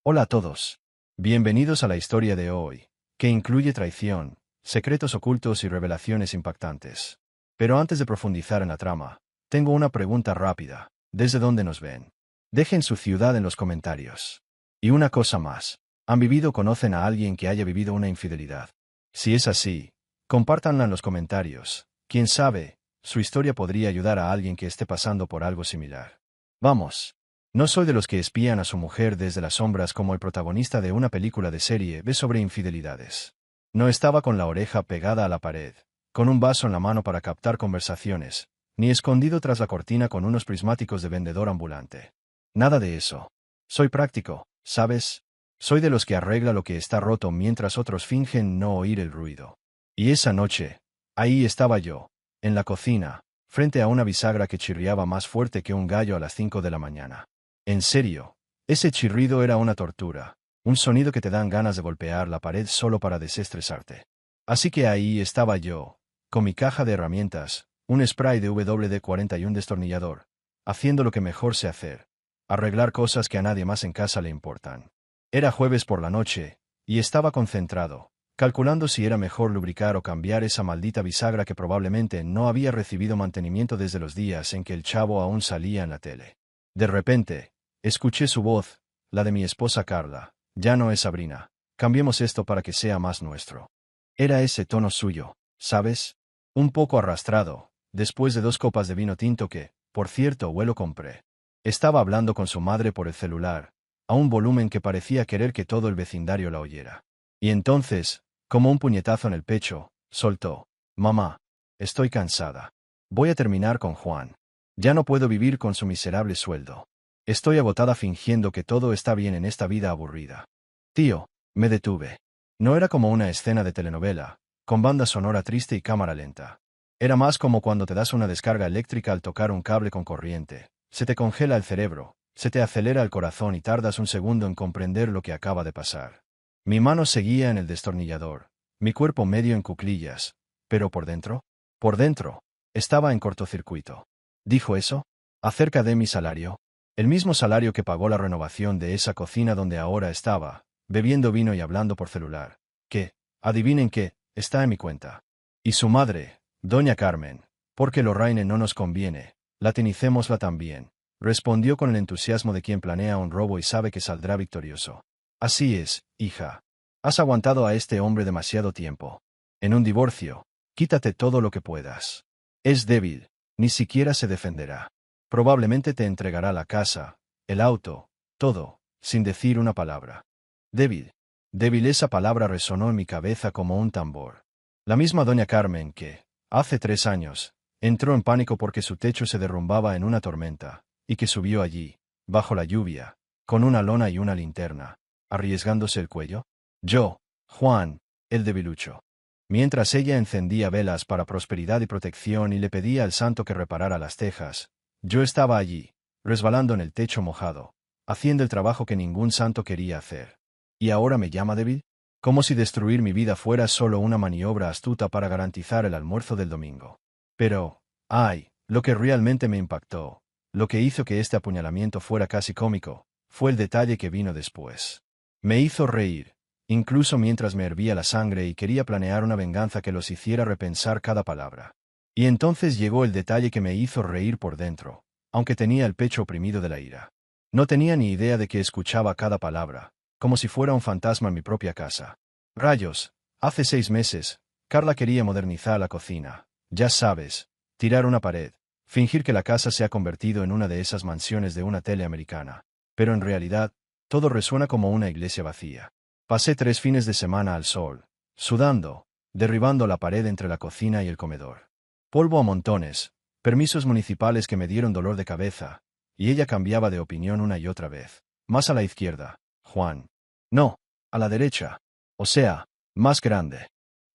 Hola a todos. Bienvenidos a la historia de hoy, que incluye traición, secretos ocultos y revelaciones impactantes. Pero antes de profundizar en la trama, tengo una pregunta rápida. ¿Desde dónde nos ven? Dejen su ciudad en los comentarios. Y una cosa más. ¿Han vivido o conocen a alguien que haya vivido una infidelidad? Si es así, compártanla en los comentarios. Quién sabe, su historia podría ayudar a alguien que esté pasando por algo similar. Vamos. No soy de los que espían a su mujer desde las sombras como el protagonista de una película de serie B sobre infidelidades. No estaba con la oreja pegada a la pared, con un vaso en la mano para captar conversaciones, ni escondido tras la cortina con unos prismáticos de vendedor ambulante. Nada de eso. Soy práctico, ¿sabes? Soy de los que arregla lo que está roto mientras otros fingen no oír el ruido. Y esa noche, ahí estaba yo, en la cocina, frente a una bisagra que chirriaba más fuerte que un gallo a las 5 de la mañana. En serio, ese chirrido era una tortura, un sonido que te dan ganas de golpear la pared solo para desestresarte. Así que ahí estaba yo, con mi caja de herramientas, un spray de WD-40 y un destornillador, haciendo lo que mejor sé hacer, arreglar cosas que a nadie más en casa le importan. Era jueves por la noche, y estaba concentrado, calculando si era mejor lubricar o cambiar esa maldita bisagra que probablemente no había recibido mantenimiento desde los días en que el chavo aún salía en la tele. De repente, escuché su voz, la de mi esposa Carla. Ya no es Sabrina. Cambiemos esto para que sea más nuestro. Era ese tono suyo, ¿sabes? Un poco arrastrado, después de 2 copas de vino tinto que, por cierto, lo compré. Estaba hablando con su madre por el celular, a un volumen que parecía querer que todo el vecindario la oyera. Y entonces, como un puñetazo en el pecho, soltó: «Mamá, estoy cansada. Voy a terminar con Juan. Ya no puedo vivir con su miserable sueldo. Estoy agotada fingiendo que todo está bien en esta vida aburrida». Tío, me detuve. No era como una escena de telenovela, con banda sonora triste y cámara lenta. Era más como cuando te das una descarga eléctrica al tocar un cable con corriente. Se te congela el cerebro, se te acelera el corazón y tardas un segundo en comprender lo que acaba de pasar. Mi mano seguía en el destornillador, mi cuerpo medio en cuclillas, pero por dentro, estaba en cortocircuito. ¿Dijo eso? Acerca de mi salario. El mismo salario que pagó la renovación de esa cocina donde ahora estaba, bebiendo vino y hablando por celular. Que, adivinen qué, está en mi cuenta. Y su madre, doña Carmen, porque Lorraine no nos conviene, latinicémosla también, respondió con el entusiasmo de quien planea un robo y sabe que saldrá victorioso. Así es, hija. Has aguantado a este hombre demasiado tiempo. En un divorcio, quítate todo lo que puedas. Es débil, ni siquiera se defenderá. Probablemente te entregará la casa, el auto, todo, sin decir una palabra. Débil. Débil, esa palabra resonó en mi cabeza como un tambor. La misma doña Carmen que, hace 3 años, entró en pánico porque su techo se derrumbaba en una tormenta, y que subió allí, bajo la lluvia, con una lona y una linterna, arriesgándose el cuello. Yo, Juan, el debilucho. Mientras ella encendía velas para prosperidad y protección y le pedía al santo que reparara las tejas, yo estaba allí, resbalando en el techo mojado, haciendo el trabajo que ningún santo quería hacer. ¿Y ahora me llama débil? Como si destruir mi vida fuera solo una maniobra astuta para garantizar el almuerzo del domingo. Pero, ay, lo que realmente me impactó, lo que hizo que este apuñalamiento fuera casi cómico, fue el detalle que vino después. Me hizo reír, incluso mientras me hervía la sangre y quería planear una venganza que los hiciera repensar cada palabra. Y entonces llegó el detalle que me hizo reír por dentro, aunque tenía el pecho oprimido de la ira. No tenía ni idea de que escuchaba cada palabra, como si fuera un fantasma en mi propia casa. Rayos, hace 6 meses, Carla quería modernizar la cocina. Ya sabes, tirar una pared, fingir que la casa se ha convertido en una de esas mansiones de una tele americana. Pero en realidad, todo resuena como una iglesia vacía. Pasé 3 fines de semana al sol, sudando, derribando la pared entre la cocina y el comedor. Polvo a montones, permisos municipales que me dieron dolor de cabeza, y ella cambiaba de opinión una y otra vez. Más a la izquierda, Juan. No, a la derecha. O sea, más grande.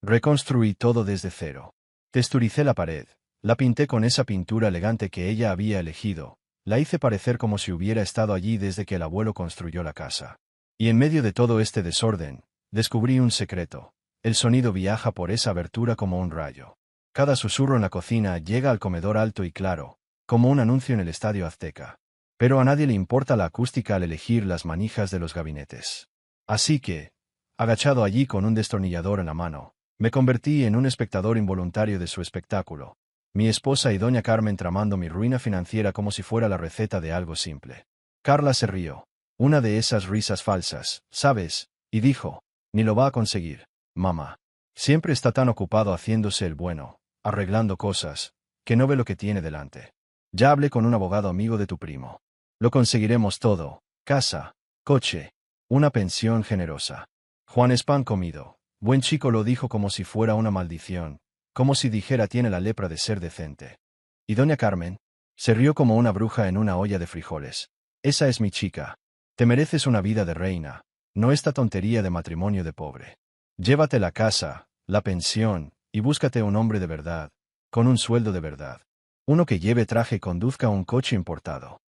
Reconstruí todo desde cero. Texturicé la pared, la pinté con esa pintura elegante que ella había elegido, la hice parecer como si hubiera estado allí desde que el abuelo construyó la casa. Y en medio de todo este desorden, descubrí un secreto. El sonido viaja por esa abertura como un rayo. Cada susurro en la cocina llega al comedor alto y claro, como un anuncio en el Estadio Azteca. Pero a nadie le importa la acústica al elegir las manijas de los gabinetes. Así que, agachado allí con un destornillador en la mano, me convertí en un espectador involuntario de su espectáculo. Mi esposa y doña Carmen tramando mi ruina financiera como si fuera la receta de algo simple. Carla se rió. Una de esas risas falsas, ¿sabes? Y dijo, ni lo va a conseguir, mamá. Siempre está tan ocupado haciéndose el bueno, arreglando cosas, que no ve lo que tiene delante. Ya hablé con un abogado amigo de tu primo. Lo conseguiremos todo, casa, coche, una pensión generosa. Juan es pan comido. Buen chico lo dijo como si fuera una maldición, como si dijera tiene la lepra de ser decente. ¿Y doña Carmen? Se rió como una bruja en una olla de frijoles. Esa es mi chica. Te mereces una vida de reina, no esta tontería de matrimonio de pobre. Llévate la casa, la pensión, y búscate un hombre de verdad, con un sueldo de verdad. Uno que lleve traje y conduzca un coche importado.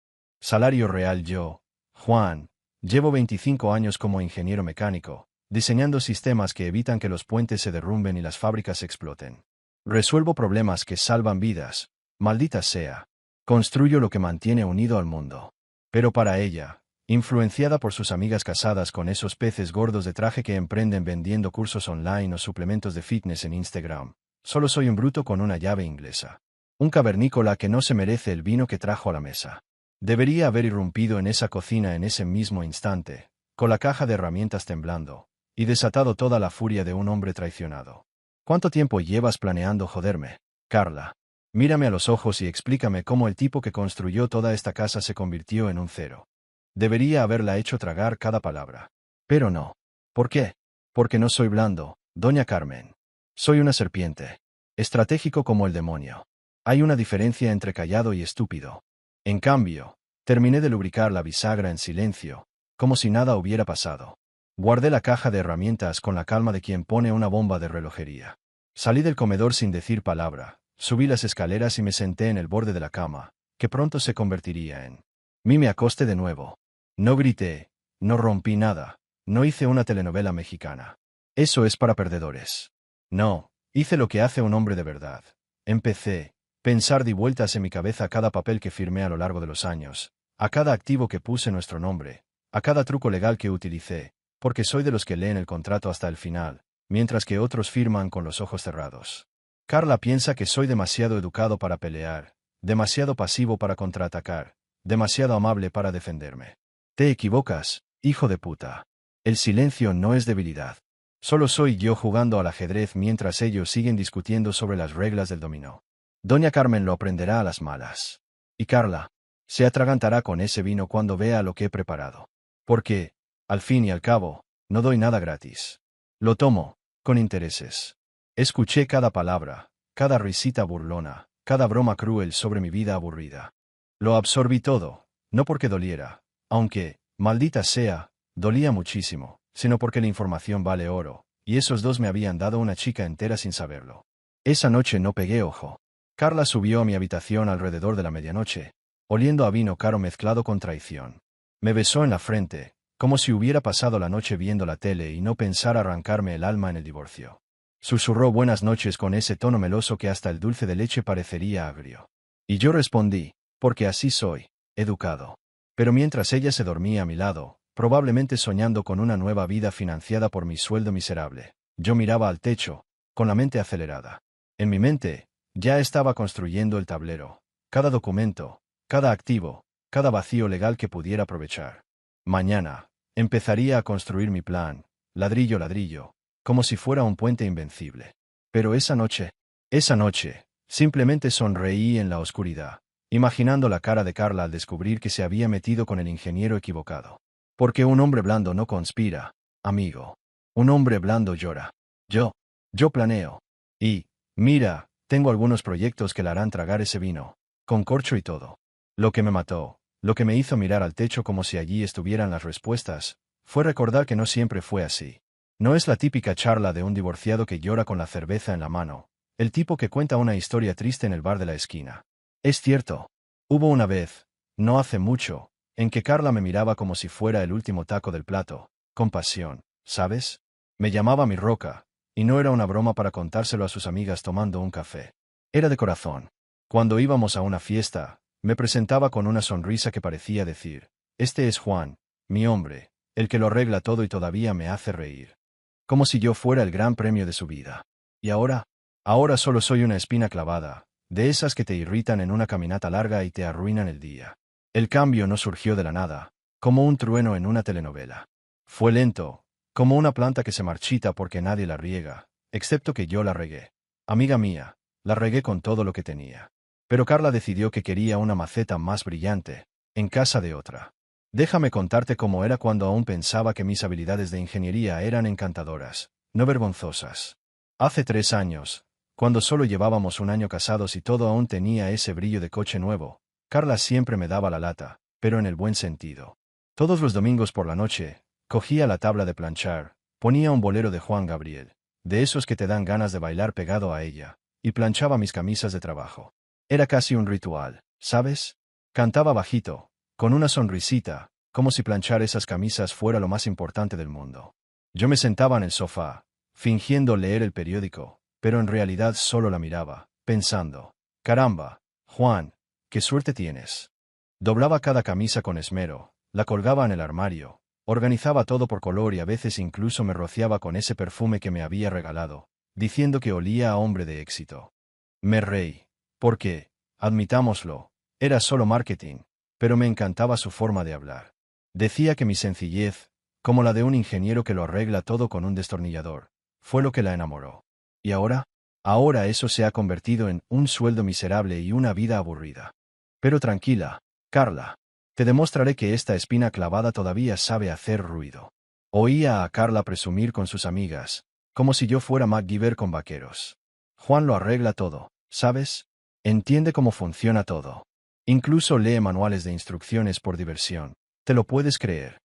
Salario real yo, Juan, llevo 25 años como ingeniero mecánico, diseñando sistemas que evitan que los puentes se derrumben y las fábricas exploten. Resuelvo problemas que salvan vidas, maldita sea. Construyo lo que mantiene unido al mundo. Pero para ella, influenciada por sus amigas casadas con esos peces gordos de traje que emprenden vendiendo cursos online o suplementos de fitness en Instagram, solo soy un bruto con una llave inglesa. Un cavernícola que no se merece el vino que trajo a la mesa. Debería haber irrumpido en esa cocina en ese mismo instante, con la caja de herramientas temblando, y desatado toda la furia de un hombre traicionado. ¿Cuánto tiempo llevas planeando joderme, Carla? Mírame a los ojos y explícame cómo el tipo que construyó toda esta casa se convirtió en un cero. Debería haberla hecho tragar cada palabra. Pero no. ¿Por qué? Porque no soy blando, doña Carmen. Soy una serpiente. Estratégico como el demonio. Hay una diferencia entre callado y estúpido. En cambio, terminé de lubricar la bisagra en silencio, como si nada hubiera pasado. Guardé la caja de herramientas con la calma de quien pone una bomba de relojería. Salí del comedor sin decir palabra, subí las escaleras y me senté en el borde de la cama, que pronto se convertiría en mí. Me acosté de nuevo. No grité, no rompí nada, no hice una telenovela mexicana. Eso es para perdedores. No, hice lo que hace un hombre de verdad. Empecé, pensar di vueltas en mi cabeza a cada papel que firmé a lo largo de los años, a cada activo que puse nuestro nombre, a cada truco legal que utilicé, porque soy de los que leen el contrato hasta el final, mientras que otros firman con los ojos cerrados. Carla piensa que soy demasiado educado para pelear, demasiado pasivo para contraatacar, demasiado amable para defenderme. Te equivocas, hijo de puta. El silencio no es debilidad. Solo soy yo jugando al ajedrez mientras ellos siguen discutiendo sobre las reglas del dominó. Doña Carmen lo aprenderá a las malas. Y Carla se atragantará con ese vino cuando vea lo que he preparado. Porque, al fin y al cabo, no doy nada gratis. Lo tomo, con intereses. Escuché cada palabra, cada risita burlona, cada broma cruel sobre mi vida aburrida. Lo absorbí todo, no porque doliera, aunque, maldita sea, dolía muchísimo, sino porque la información vale oro, y esos dos me habían dado una chica entera sin saberlo. Esa noche no pegué ojo. Carla subió a mi habitación alrededor de la medianoche, oliendo a vino caro mezclado con traición. Me besó en la frente, como si hubiera pasado la noche viendo la tele y no pensara arrancarme el alma en el divorcio. Susurró buenas noches con ese tono meloso que hasta el dulce de leche parecería agrio. Y yo respondí, porque así soy, educado. Pero mientras ella se dormía a mi lado, probablemente soñando con una nueva vida financiada por mi sueldo miserable, yo miraba al techo, con la mente acelerada. En mi mente, ya estaba construyendo el tablero, cada documento, cada activo, cada vacío legal que pudiera aprovechar. Mañana, empezaría a construir mi plan, ladrillo a ladrillo, como si fuera un puente invencible. Pero esa noche, simplemente sonreí en la oscuridad, imaginando la cara de Carla al descubrir que se había metido con el ingeniero equivocado. Porque un hombre blando no conspira, amigo. Un hombre blando llora. Yo planeo. Y, mira, tengo algunos proyectos que le harán tragar ese vino, con corcho y todo. Lo que me mató, lo que me hizo mirar al techo como si allí estuvieran las respuestas, fue recordar que no siempre fue así. No es la típica charla de un divorciado que llora con la cerveza en la mano, el tipo que cuenta una historia triste en el bar de la esquina. Es cierto. Hubo una vez, no hace mucho, en que Carla me miraba como si fuera el último taco del plato, con pasión, ¿sabes? Me llamaba mi roca, y no era una broma para contárselo a sus amigas tomando un café. Era de corazón. Cuando íbamos a una fiesta, Me presentaba con una sonrisa que parecía decir, este es Juan, mi hombre, el que lo arregla todo y todavía me hace reír. Como si yo fuera el gran premio de su vida. ¿Y ahora? Ahora solo soy una espina clavada, de esas que te irritan en una caminata larga y te arruinan el día. El cambio no surgió de la nada, como un trueno en una telenovela. Fue lento, como una planta que se marchita porque nadie la riega, excepto que yo la regué. Amiga mía, la regué con todo lo que tenía. Pero Carla decidió que quería una maceta más brillante, en casa de otra. Déjame contarte cómo era cuando aún pensaba que mis habilidades de ingeniería eran encantadoras, no vergonzosas. Hace 3 años, cuando solo llevábamos un año casados y todo aún tenía ese brillo de coche nuevo, Carla siempre me daba la lata, pero en el buen sentido. Todos los domingos por la noche, cogía la tabla de planchar, ponía un bolero de Juan Gabriel, de esos que te dan ganas de bailar pegado a ella, y planchaba mis camisas de trabajo. Era casi un ritual, ¿sabes? Cantaba bajito, con una sonrisita, como si planchar esas camisas fuera lo más importante del mundo. Yo me sentaba en el sofá, fingiendo leer el periódico, pero en realidad solo la miraba, pensando, caramba, Juan, qué suerte tienes. Doblaba cada camisa con esmero, la colgaba en el armario, organizaba todo por color y a veces incluso me rociaba con ese perfume que me había regalado, diciendo que olía a hombre de éxito. Me reí, porque, admitámoslo, era solo marketing, pero me encantaba su forma de hablar. Decía que mi sencillez, como la de un ingeniero que lo arregla todo con un destornillador, fue lo que la enamoró. ¿Y ahora? Ahora eso se ha convertido en un sueldo miserable y una vida aburrida. Pero tranquila, Carla. Te demostraré que esta espina clavada todavía sabe hacer ruido. Oía a Carla presumir con sus amigas, como si yo fuera MacGyver con vaqueros. Juan lo arregla todo, ¿sabes? Entiende cómo funciona todo. Incluso lee manuales de instrucciones por diversión. ¿Te lo puedes creer?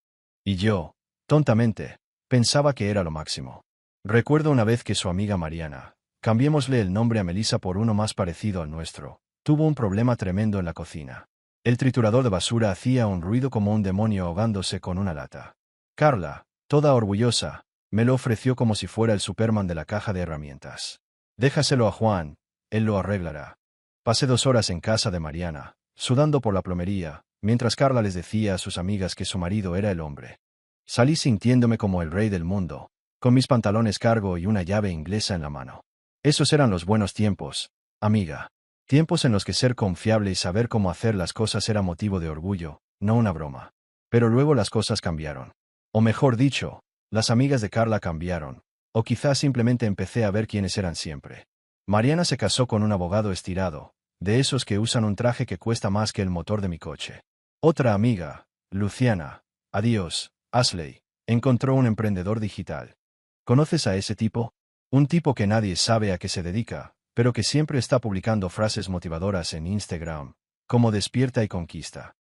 Y yo, tontamente, pensaba que era lo máximo. Recuerdo una vez que su amiga Mariana, cambiémosle el nombre a Melissa por uno más parecido al nuestro, tuvo un problema tremendo en la cocina. El triturador de basura hacía un ruido como un demonio ahogándose con una lata. Carla, toda orgullosa, me lo ofreció como si fuera el Superman de la caja de herramientas. Déjaselo a Juan, él lo arreglará. Pasé 2 horas en casa de Mariana, sudando por la plomería, mientras Carla les decía a sus amigas que su marido era el hombre. Salí sintiéndome como el rey del mundo, con mis pantalones cargo y una llave inglesa en la mano. Esos eran los buenos tiempos, amiga. Tiempos en los que ser confiable y saber cómo hacer las cosas era motivo de orgullo, no una broma. Pero luego las cosas cambiaron. O mejor dicho, las amigas de Carla cambiaron, o quizás simplemente empecé a ver quiénes eran siempre. Mariana se casó con un abogado estirado, de esos que usan un traje que cuesta más que el motor de mi coche. Otra amiga, Luciana, adiós, Ashley, encontró un emprendedor digital. ¿Conoces a ese tipo? Un tipo que nadie sabe a qué se dedica, pero que siempre está publicando frases motivadoras en Instagram, como despierta y conquista.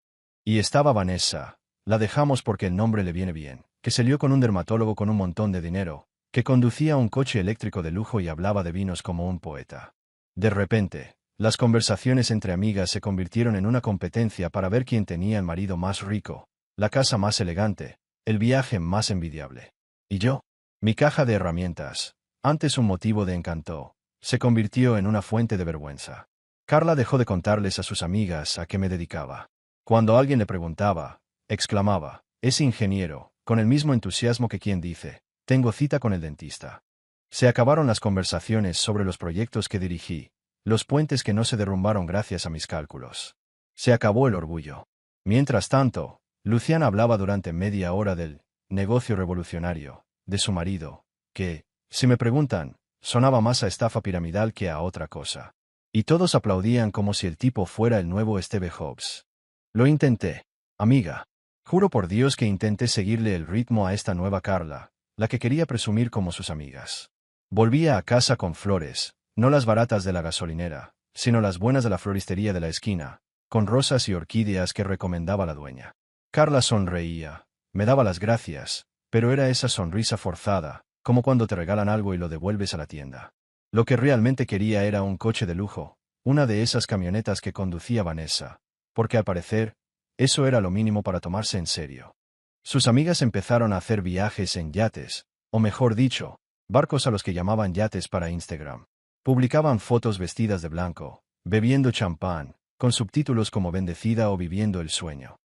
Y estaba Vanessa, la dejamos porque el nombre le viene bien, que se lió con un dermatólogo con un montón de dinero, que conducía un coche eléctrico de lujo y hablaba de vinos como un poeta. De repente, las conversaciones entre amigas se convirtieron en una competencia para ver quién tenía el marido más rico, la casa más elegante, el viaje más envidiable. ¿Y yo? Mi caja de herramientas, antes un motivo de encanto, se convirtió en una fuente de vergüenza. Carla dejó de contarles a sus amigas a qué me dedicaba. Cuando alguien le preguntaba, exclamaba, es ingeniero, con el mismo entusiasmo que quien dice, tengo cita con el dentista. Se acabaron las conversaciones sobre los proyectos que dirigí, los puentes que no se derrumbaron gracias a mis cálculos. Se acabó el orgullo. Mientras tanto, Luciana hablaba durante media hora del negocio revolucionario, de su marido, que, si me preguntan, sonaba más a estafa piramidal que a otra cosa. Y todos aplaudían como si el tipo fuera el nuevo Steve Jobs. Lo intenté, amiga. Juro por Dios que intenté seguirle el ritmo a esta nueva Carla, la que quería presumir como sus amigas. Volvía a casa con flores, no las baratas de la gasolinera, sino las buenas de la floristería de la esquina, con rosas y orquídeas que recomendaba la dueña. Carla sonreía, me daba las gracias, pero era esa sonrisa forzada, como cuando te regalan algo y lo devuelves a la tienda. Lo que realmente quería era un coche de lujo, una de esas camionetas que conducía Vanessa, porque al parecer, eso era lo mínimo para tomarse en serio. Sus amigas empezaron a hacer viajes en yates, o mejor dicho, barcos a los que llamaban yates para Instagram. Publicaban fotos vestidas de blanco, bebiendo champán, con subtítulos como Bendecida o Viviendo el sueño.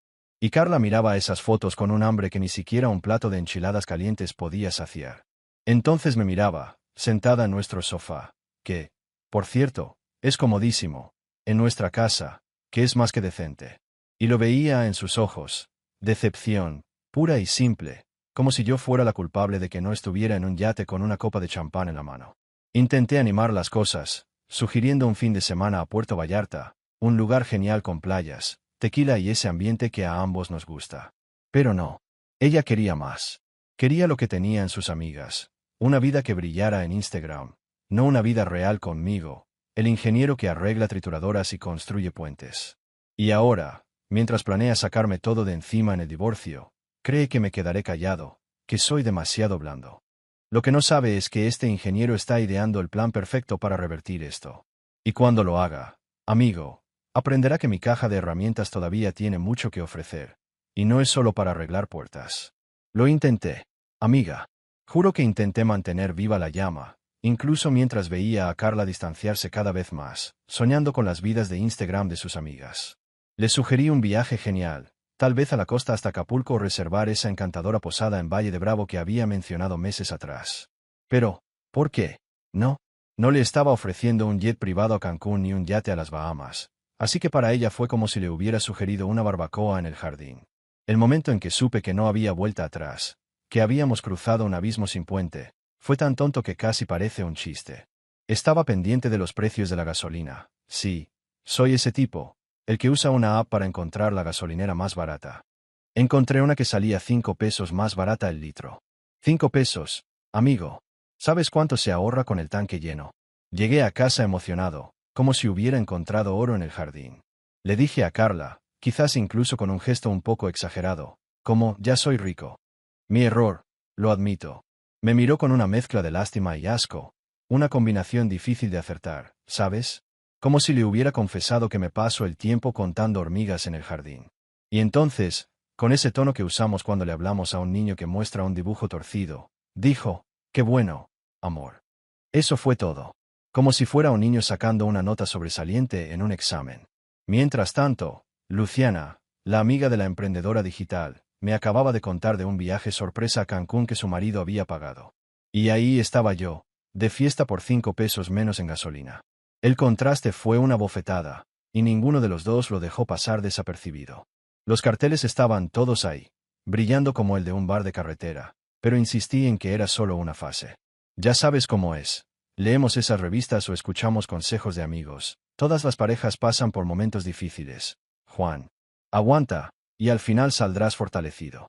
Y Carla miraba esas fotos con un hambre que ni siquiera un plato de enchiladas calientes podía saciar. Entonces me miraba, sentada en nuestro sofá, que, por cierto, es comodísimo, en nuestra casa, que es más que decente. Y lo veía en sus ojos, decepción, pura y simple, como si yo fuera la culpable de que no estuviera en un yate con una copa de champán en la mano. Intenté animar las cosas, sugiriendo un fin de semana a Puerto Vallarta, un lugar genial con playas, tequila y ese ambiente que a ambos nos gusta. Pero no. Ella quería más. Quería lo que tenía en sus amigas, una vida que brillara en Instagram, no una vida real conmigo, el ingeniero que arregla trituradoras y construye puentes. Y ahora, mientras planea sacarme todo de encima en el divorcio, cree que me quedaré callado, que soy demasiado blando. Lo que no sabe es que este ingeniero está ideando el plan perfecto para revertir esto. Y cuando lo haga, amigo, aprenderá que mi caja de herramientas todavía tiene mucho que ofrecer, y no es solo para arreglar puertas. Lo intenté, amiga. Juro que intenté mantener viva la llama, incluso mientras veía a Carla distanciarse cada vez más, soñando con las vidas de Instagram de sus amigas. Le sugerí un viaje genial, tal vez a la costa hasta Acapulco o reservar esa encantadora posada en Valle de Bravo que había mencionado meses atrás. Pero, ¿por qué? No. No le estaba ofreciendo un jet privado a Cancún ni un yate a las Bahamas, así que para ella fue como si le hubiera sugerido una barbacoa en el jardín. El momento en que supe que no había vuelta atrás, que habíamos cruzado un abismo sin puente, fue tan tonto que casi parece un chiste. Estaba pendiente de los precios de la gasolina. Sí, soy ese tipo, el que usa una app para encontrar la gasolinera más barata. Encontré una que salía 5 pesos más barata el litro. 5 pesos, amigo. ¿Sabes cuánto se ahorra con el tanque lleno? Llegué a casa emocionado, como si hubiera encontrado oro en el jardín. Le dije a Carla, quizás incluso con un gesto un poco exagerado, como, ya soy rico. Mi error, lo admito. Me miró con una mezcla de lástima y asco, una combinación difícil de acertar, ¿sabes? Como si le hubiera confesado que me paso el tiempo contando hormigas en el jardín. Y entonces, con ese tono que usamos cuando le hablamos a un niño que muestra un dibujo torcido, dijo, «Qué bueno, amor». Eso fue todo. Como si fuera un niño sacando una nota sobresaliente en un examen. Mientras tanto, Luciana, la amiga de la emprendedora digital, me acababa de contar de un viaje sorpresa a Cancún que su marido había pagado. Y ahí estaba yo, de fiesta por 5 pesos menos en gasolina. El contraste fue una bofetada, y ninguno de los dos lo dejó pasar desapercibido. Los carteles estaban todos ahí, brillando como el de un bar de carretera, pero insistí en que era solo una fase. Ya sabes cómo es. Leemos esas revistas o escuchamos consejos de amigos. Todas las parejas pasan por momentos difíciles. Juan. Aguanta, y al final saldrás fortalecido.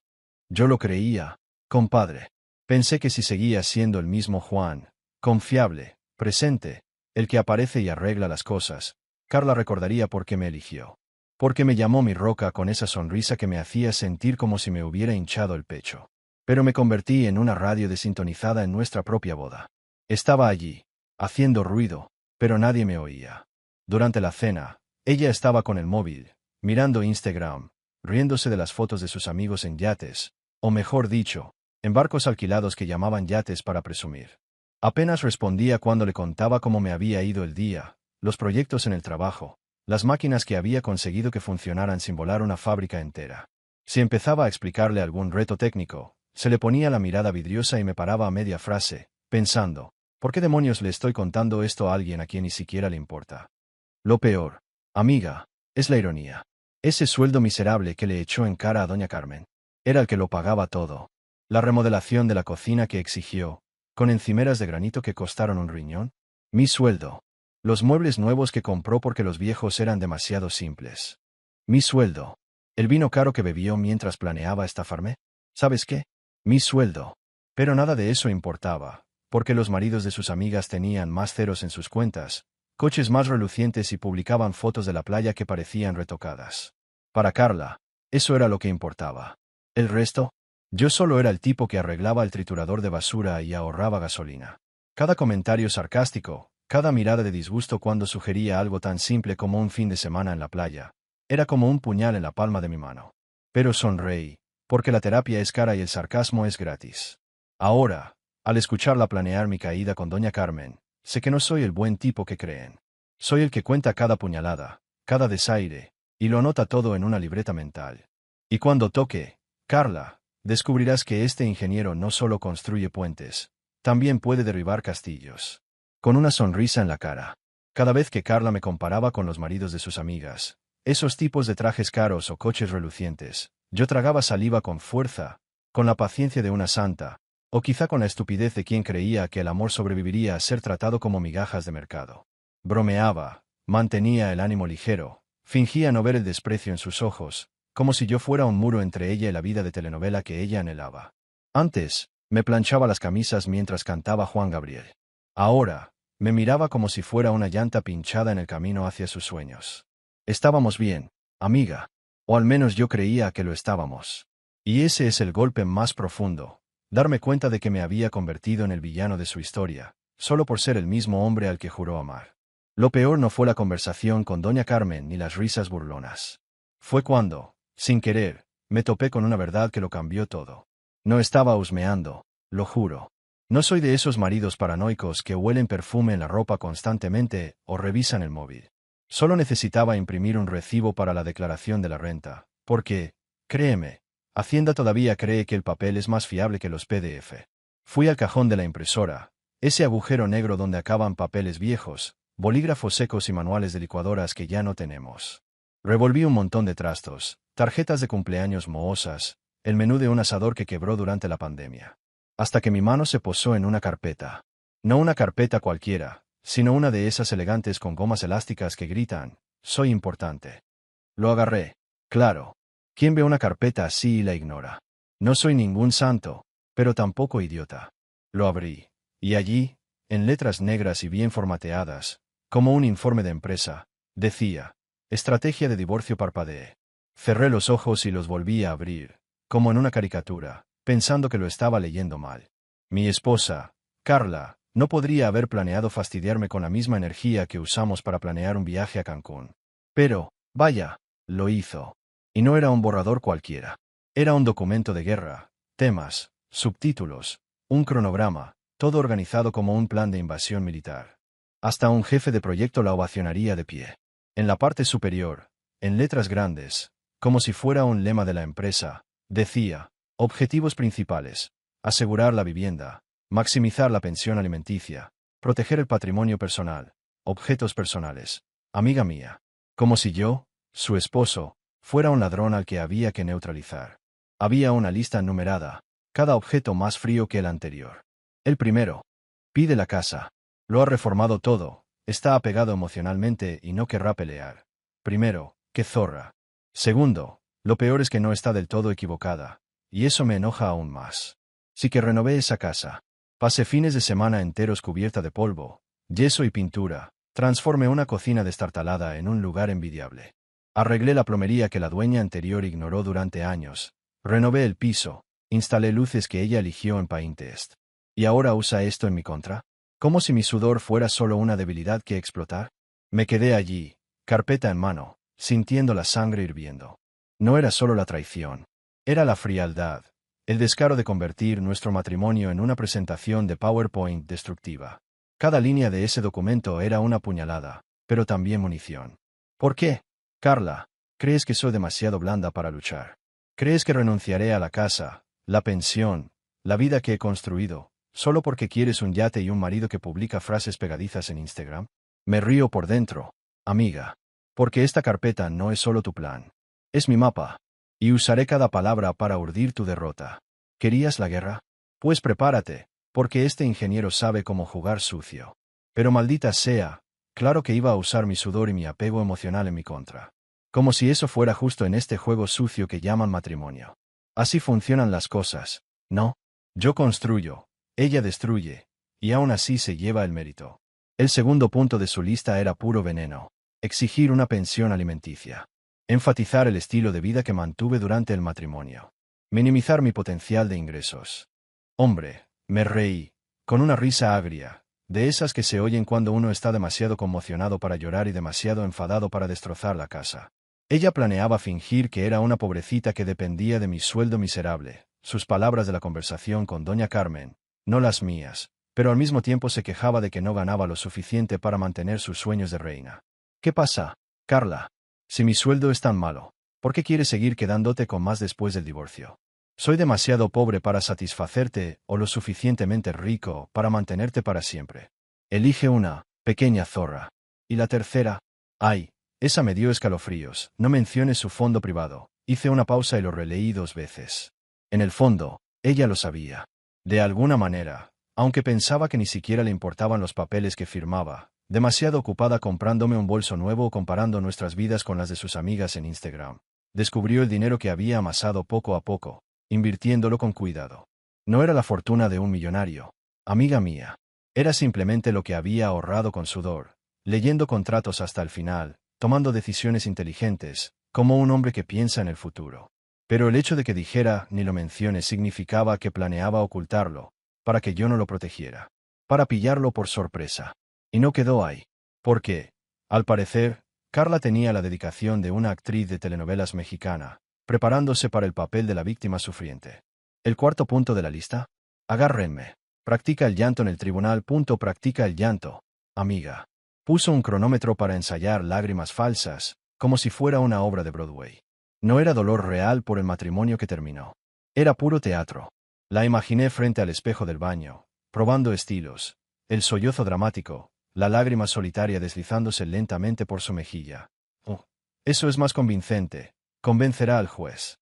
Yo lo creía, compadre. Pensé que si seguía siendo el mismo Juan, confiable, presente, el que aparece y arregla las cosas, Carla recordaría por qué me eligió. Porque me llamó mi roca con esa sonrisa que me hacía sentir como si me hubiera hinchado el pecho. Pero me convertí en una radio desintonizada en nuestra propia boda. Estaba allí, haciendo ruido, pero nadie me oía. Durante la cena, ella estaba con el móvil, mirando Instagram, riéndose de las fotos de sus amigos en yates, o mejor dicho, en barcos alquilados que llamaban yates para presumir. Apenas respondía cuando le contaba cómo me había ido el día, los proyectos en el trabajo, las máquinas que había conseguido que funcionaran sin volar una fábrica entera. Si empezaba a explicarle algún reto técnico, se le ponía la mirada vidriosa y me paraba a media frase, pensando, ¿por qué demonios le estoy contando esto a alguien a quien ni siquiera le importa? Lo peor, amiga, es la ironía. Ese sueldo miserable que le echó en cara a doña Carmen. Era el que lo pagaba todo. La remodelación de la cocina que exigió, con encimeras de granito que costaron un riñón. Mi sueldo. Los muebles nuevos que compró porque los viejos eran demasiado simples. Mi sueldo. El vino caro que bebió mientras planeaba estafarme. ¿Sabes qué? Mi sueldo. Pero nada de eso importaba, porque los maridos de sus amigas tenían más ceros en sus cuentas, coches más relucientes y publicaban fotos de la playa que parecían retocadas. Para Carla, eso era lo que importaba. El resto, yo solo era el tipo que arreglaba el triturador de basura y ahorraba gasolina. Cada comentario sarcástico, cada mirada de disgusto cuando sugería algo tan simple como un fin de semana en la playa, era como un puñal en la palma de mi mano. Pero sonreí, porque la terapia es cara y el sarcasmo es gratis. Ahora, al escucharla planear mi caída con doña Carmen, sé que no soy el buen tipo que creen. Soy el que cuenta cada puñalada, cada desaire, y lo anota todo en una libreta mental. Y cuando toque, Carla, descubrirás que este ingeniero no solo construye puentes, también puede derribar castillos. Con una sonrisa en la cara. Cada vez que Carla me comparaba con los maridos de sus amigas, esos tipos de trajes caros o coches relucientes, yo tragaba saliva con fuerza, con la paciencia de una santa, o quizá con la estupidez de quien creía que el amor sobreviviría a ser tratado como migajas de mercado. Bromeaba, mantenía el ánimo ligero, fingía no ver el desprecio en sus ojos, como si yo fuera un muro entre ella y la vida de telenovela que ella anhelaba. Antes, me planchaba las camisas mientras cantaba Juan Gabriel. Ahora, me miraba como si fuera una llanta pinchada en el camino hacia sus sueños. Estábamos bien, amiga. O al menos yo creía que lo estábamos. Y ese es el golpe más profundo, darme cuenta de que me había convertido en el villano de su historia, solo por ser el mismo hombre al que juró amar. Lo peor no fue la conversación con doña Carmen ni las risas burlonas. Fue cuando, sin querer, me topé con una verdad que lo cambió todo. No estaba husmeando, lo juro. No soy de esos maridos paranoicos que huelen perfume en la ropa constantemente o revisan el móvil. Solo necesitaba imprimir un recibo para la declaración de la renta, porque, créeme, Hacienda todavía cree que el papel es más fiable que los PDF. Fui al cajón de la impresora, ese agujero negro donde acaban papeles viejos, bolígrafos secos y manuales de licuadoras que ya no tenemos. Revolví un montón de trastos, tarjetas de cumpleaños mohosas, el menú de un asador que quebró durante la pandemia. Hasta que mi mano se posó en una carpeta. No una carpeta cualquiera, sino una de esas elegantes con gomas elásticas que gritan, «Soy importante». Lo agarré. Claro. ¿Quién ve una carpeta así y la ignora? No soy ningún santo, pero tampoco idiota. Lo abrí. Y allí, en letras negras y bien formateadas, como un informe de empresa, decía, «Estrategia de divorcio parpadeé». Cerré los ojos y los volví a abrir, como en una caricatura, pensando que lo estaba leyendo mal. Mi esposa, Carla, no podría haber planeado fastidiarme con la misma energía que usamos para planear un viaje a Cancún. Pero, vaya, lo hizo. Y no era un borrador cualquiera. Era un documento de guerra, temas, subtítulos, un cronograma, todo organizado como un plan de invasión militar. Hasta un jefe de proyecto la ovacionaría de pie. En la parte superior, en letras grandes, como si fuera un lema de la empresa, decía, objetivos principales, asegurar la vivienda, maximizar la pensión alimenticia, proteger el patrimonio personal, objetos personales. Amiga mía. Como si yo, su esposo, fuera un ladrón al que había que neutralizar. Había una lista numerada, cada objeto más frío que el anterior. El primero. Pide la casa. Lo ha reformado todo, está apegado emocionalmente y no querrá pelear. Primero, qué zorra. Segundo, lo peor es que no está del todo equivocada, y eso me enoja aún más. Sí que renové esa casa. Pasé fines de semana enteros cubierta de polvo, yeso y pintura, transformé una cocina destartalada en un lugar envidiable. Arreglé la plomería que la dueña anterior ignoró durante años, renové el piso, instalé luces que ella eligió en Pinterest. ¿Y ahora usa esto en mi contra? ¿Como si mi sudor fuera solo una debilidad que explotar? Me quedé allí, carpeta en mano, sintiendo la sangre hirviendo. No era solo la traición. Era la frialdad, el descaro de convertir nuestro matrimonio en una presentación de PowerPoint destructiva. Cada línea de ese documento era una puñalada, pero también munición. ¿Por qué? Carla, ¿crees que soy demasiado blanda para luchar? ¿Crees que renunciaré a la casa, la pensión, la vida que he construido, solo porque quieres un yate y un marido que publica frases pegadizas en Instagram? Me río por dentro, amiga. Porque esta carpeta no es solo tu plan. Es mi mapa. Y usaré cada palabra para urdir tu derrota. ¿Querías la guerra? Pues prepárate, porque este ingeniero sabe cómo jugar sucio. Pero maldita sea, claro que iba a usar mi sudor y mi apego emocional en mi contra. Como si eso fuera justo en este juego sucio que llaman matrimonio. Así funcionan las cosas, ¿no? Yo construyo, ella destruye, y aún así se lleva el mérito. El segundo punto de su lista era puro veneno. Exigir una pensión alimenticia. Enfatizar el estilo de vida que mantuve durante el matrimonio. Minimizar mi potencial de ingresos. Hombre, me reí, con una risa agria, de esas que se oyen cuando uno está demasiado conmocionado para llorar y demasiado enfadado para destrozar la casa. Ella planeaba fingir que era una pobrecita que dependía de mi sueldo miserable, sus palabras de la conversación con doña Carmen, no las mías, pero al mismo tiempo se quejaba de que no ganaba lo suficiente para mantener sus sueños de reina. ¿Qué pasa, Carla? Si mi sueldo es tan malo, ¿por qué quieres seguir quedándote con más después del divorcio? Soy demasiado pobre para satisfacerte o lo suficientemente rico para mantenerte para siempre. Elige una, pequeña zorra. Y la tercera, ay, esa me dio escalofríos, no menciones su fondo privado. Hice una pausa y lo releí 2 veces. En el fondo, ella lo sabía. De alguna manera, aunque pensaba que ni siquiera le importaban los papeles que firmaba, demasiado ocupada comprándome un bolso nuevo o comparando nuestras vidas con las de sus amigas en Instagram, descubrió el dinero que había amasado poco a poco, invirtiéndolo con cuidado. No era la fortuna de un millonario, amiga mía. Era simplemente lo que había ahorrado con sudor, leyendo contratos hasta el final, tomando decisiones inteligentes, como un hombre que piensa en el futuro. Pero el hecho de que dijera ni lo mencione significaba que planeaba ocultarlo, para que yo no lo protegiera. Para pillarlo por sorpresa. Y no quedó ahí. Porque, al parecer, Carla tenía la dedicación de una actriz de telenovelas mexicana, preparándose para el papel de la víctima sufriente. El cuarto punto de la lista. Agárrenme. Practica el llanto en el tribunal. Practica el llanto, amiga. Puso un cronómetro para ensayar lágrimas falsas, como si fuera una obra de Broadway. No era dolor real por el matrimonio que terminó. Era puro teatro. La imaginé frente al espejo del baño, probando estilos, el sollozo dramático, la lágrima solitaria deslizándose lentamente por su mejilla. Oh, eso es más convincente. Convencerá al juez.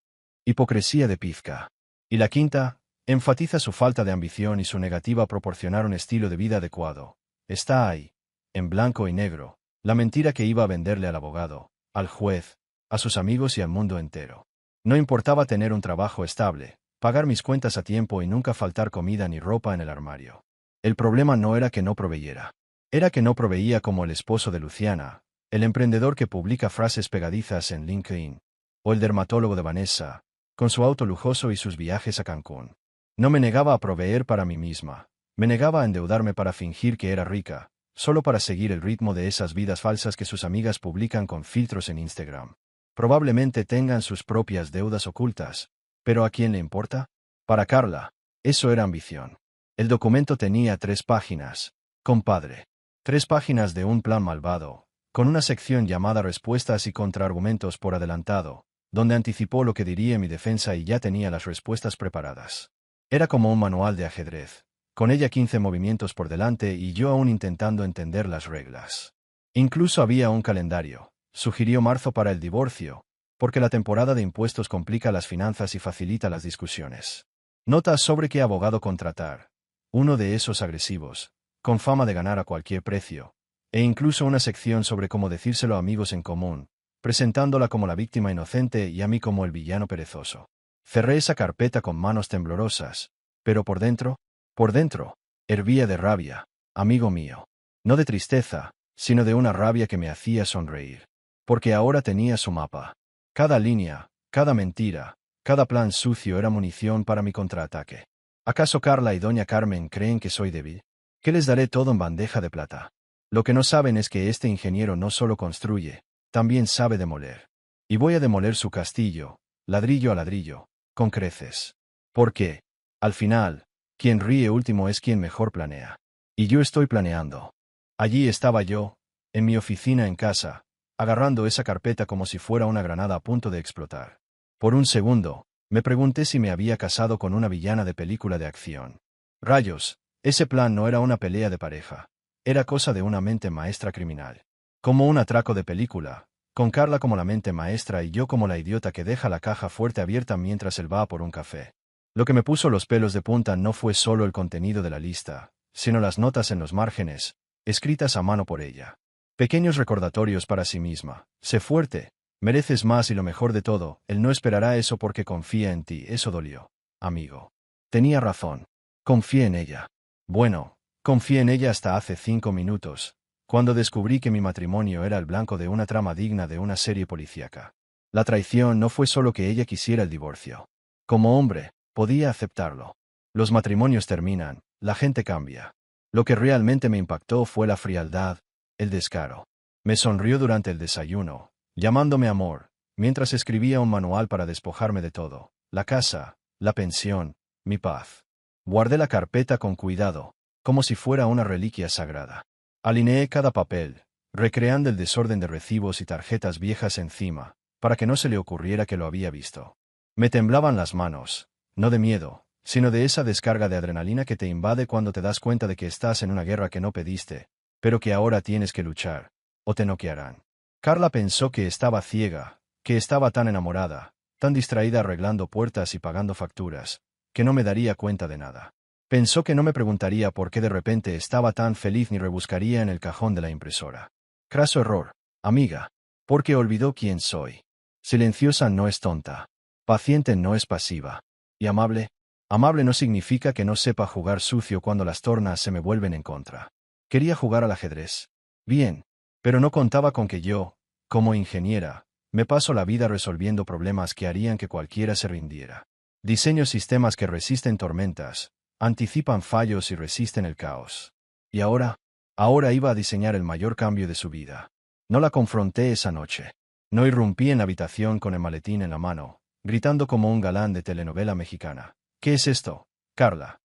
Hipocresía de pizca. Y la quinta, enfatiza su falta de ambición y su negativa a proporcionar un estilo de vida adecuado. Está ahí, en blanco y negro, la mentira que iba a venderle al abogado, al juez, a sus amigos y al mundo entero. No importaba tener un trabajo estable, pagar mis cuentas a tiempo y nunca faltar comida ni ropa en el armario. El problema no era que no proveyera. Era que no proveía como el esposo de Luciana, el emprendedor que publica frases pegadizas en LinkedIn, o el dermatólogo de Vanessa, con su auto lujoso y sus viajes a Cancún. No me negaba a proveer para mí misma, me negaba a endeudarme para fingir que era rica, solo para seguir el ritmo de esas vidas falsas que sus amigas publican con filtros en Instagram. Probablemente tengan sus propias deudas ocultas, pero ¿a quién le importa? Para Carla, eso era ambición. El documento tenía 3 páginas, compadre. 3 páginas de un plan malvado, con una sección llamada Respuestas y contraargumentos por adelantado, donde anticipó lo que diría en mi defensa y ya tenía las respuestas preparadas. Era como un manual de ajedrez, con ella 15 movimientos por delante y yo aún intentando entender las reglas. Incluso había un calendario. Sugirió marzo para el divorcio, porque la temporada de impuestos complica las finanzas y facilita las discusiones. Notas sobre qué abogado contratar. Uno de esos agresivos, con fama de ganar a cualquier precio, e incluso una sección sobre cómo decírselo a amigos en común, presentándola como la víctima inocente y a mí como el villano perezoso. Cerré esa carpeta con manos temblorosas, pero por dentro, hervía de rabia, amigo mío. No de tristeza, sino de una rabia que me hacía sonreír. Porque ahora tenía su mapa. Cada línea, cada mentira, cada plan sucio era munición para mi contraataque. ¿Acaso Carla y doña Carmen creen que soy débil? Que les daré todo en bandeja de plata. Lo que no saben es que este ingeniero no solo construye, también sabe demoler. Y voy a demoler su castillo, ladrillo a ladrillo, con creces. Porque, al final, quien ríe último es quien mejor planea. Y yo estoy planeando. Allí estaba yo, en mi oficina en casa, agarrando esa carpeta como si fuera una granada a punto de explotar. Por un segundo, me pregunté si me había casado con una villana de película de acción. Rayos, ese plan no era una pelea de pareja. Era cosa de una mente maestra criminal. Como un atraco de película, con Carla como la mente maestra y yo como la idiota que deja la caja fuerte abierta mientras él va por un café. Lo que me puso los pelos de punta no fue solo el contenido de la lista, sino las notas en los márgenes, escritas a mano por ella. Pequeños recordatorios para sí misma. Sé fuerte, mereces más y lo mejor de todo, él no esperará eso porque confía en ti. Eso dolió, amigo. Tenía razón. Confié en ella. Bueno, confié en ella hasta hace 5 minutos, cuando descubrí que mi matrimonio era el blanco de una trama digna de una serie policíaca. La traición no fue solo que ella quisiera el divorcio. Como hombre, podía aceptarlo. Los matrimonios terminan, la gente cambia. Lo que realmente me impactó fue la frialdad, el descaro. Me sonrió durante el desayuno, llamándome amor, mientras escribía un manual para despojarme de todo, la casa, la pensión, mi paz. Guardé la carpeta con cuidado, como si fuera una reliquia sagrada. Alineé cada papel, recreando el desorden de recibos y tarjetas viejas encima, para que no se le ocurriera que lo había visto. Me temblaban las manos, no de miedo, sino de esa descarga de adrenalina que te invade cuando te das cuenta de que estás en una guerra que no pediste, pero que ahora tienes que luchar, o te noquearán. Carla pensó que estaba ciega, que estaba tan enamorada, tan distraída arreglando puertas y pagando facturas, que no me daría cuenta de nada. Pensó que no me preguntaría por qué de repente estaba tan feliz ni rebuscaría en el cajón de la impresora. Craso error, amiga. Porque olvidó quién soy. Silenciosa no es tonta. Paciente no es pasiva. ¿Y amable? Amable no significa que no sepa jugar sucio cuando las tornas se me vuelven en contra. Quería jugar al ajedrez. Bien. Pero no contaba con que yo, como ingeniera, me paso la vida resolviendo problemas que harían que cualquiera se rindiera. Diseño sistemas que resisten tormentas, anticipan fallos y resisten el caos. ¿Y ahora? Ahora iba a diseñar el mayor cambio de su vida. No la confronté esa noche. No irrumpí en la habitación con el maletín en la mano, gritando como un galán de telenovela mexicana. ¿Qué es esto, Carla?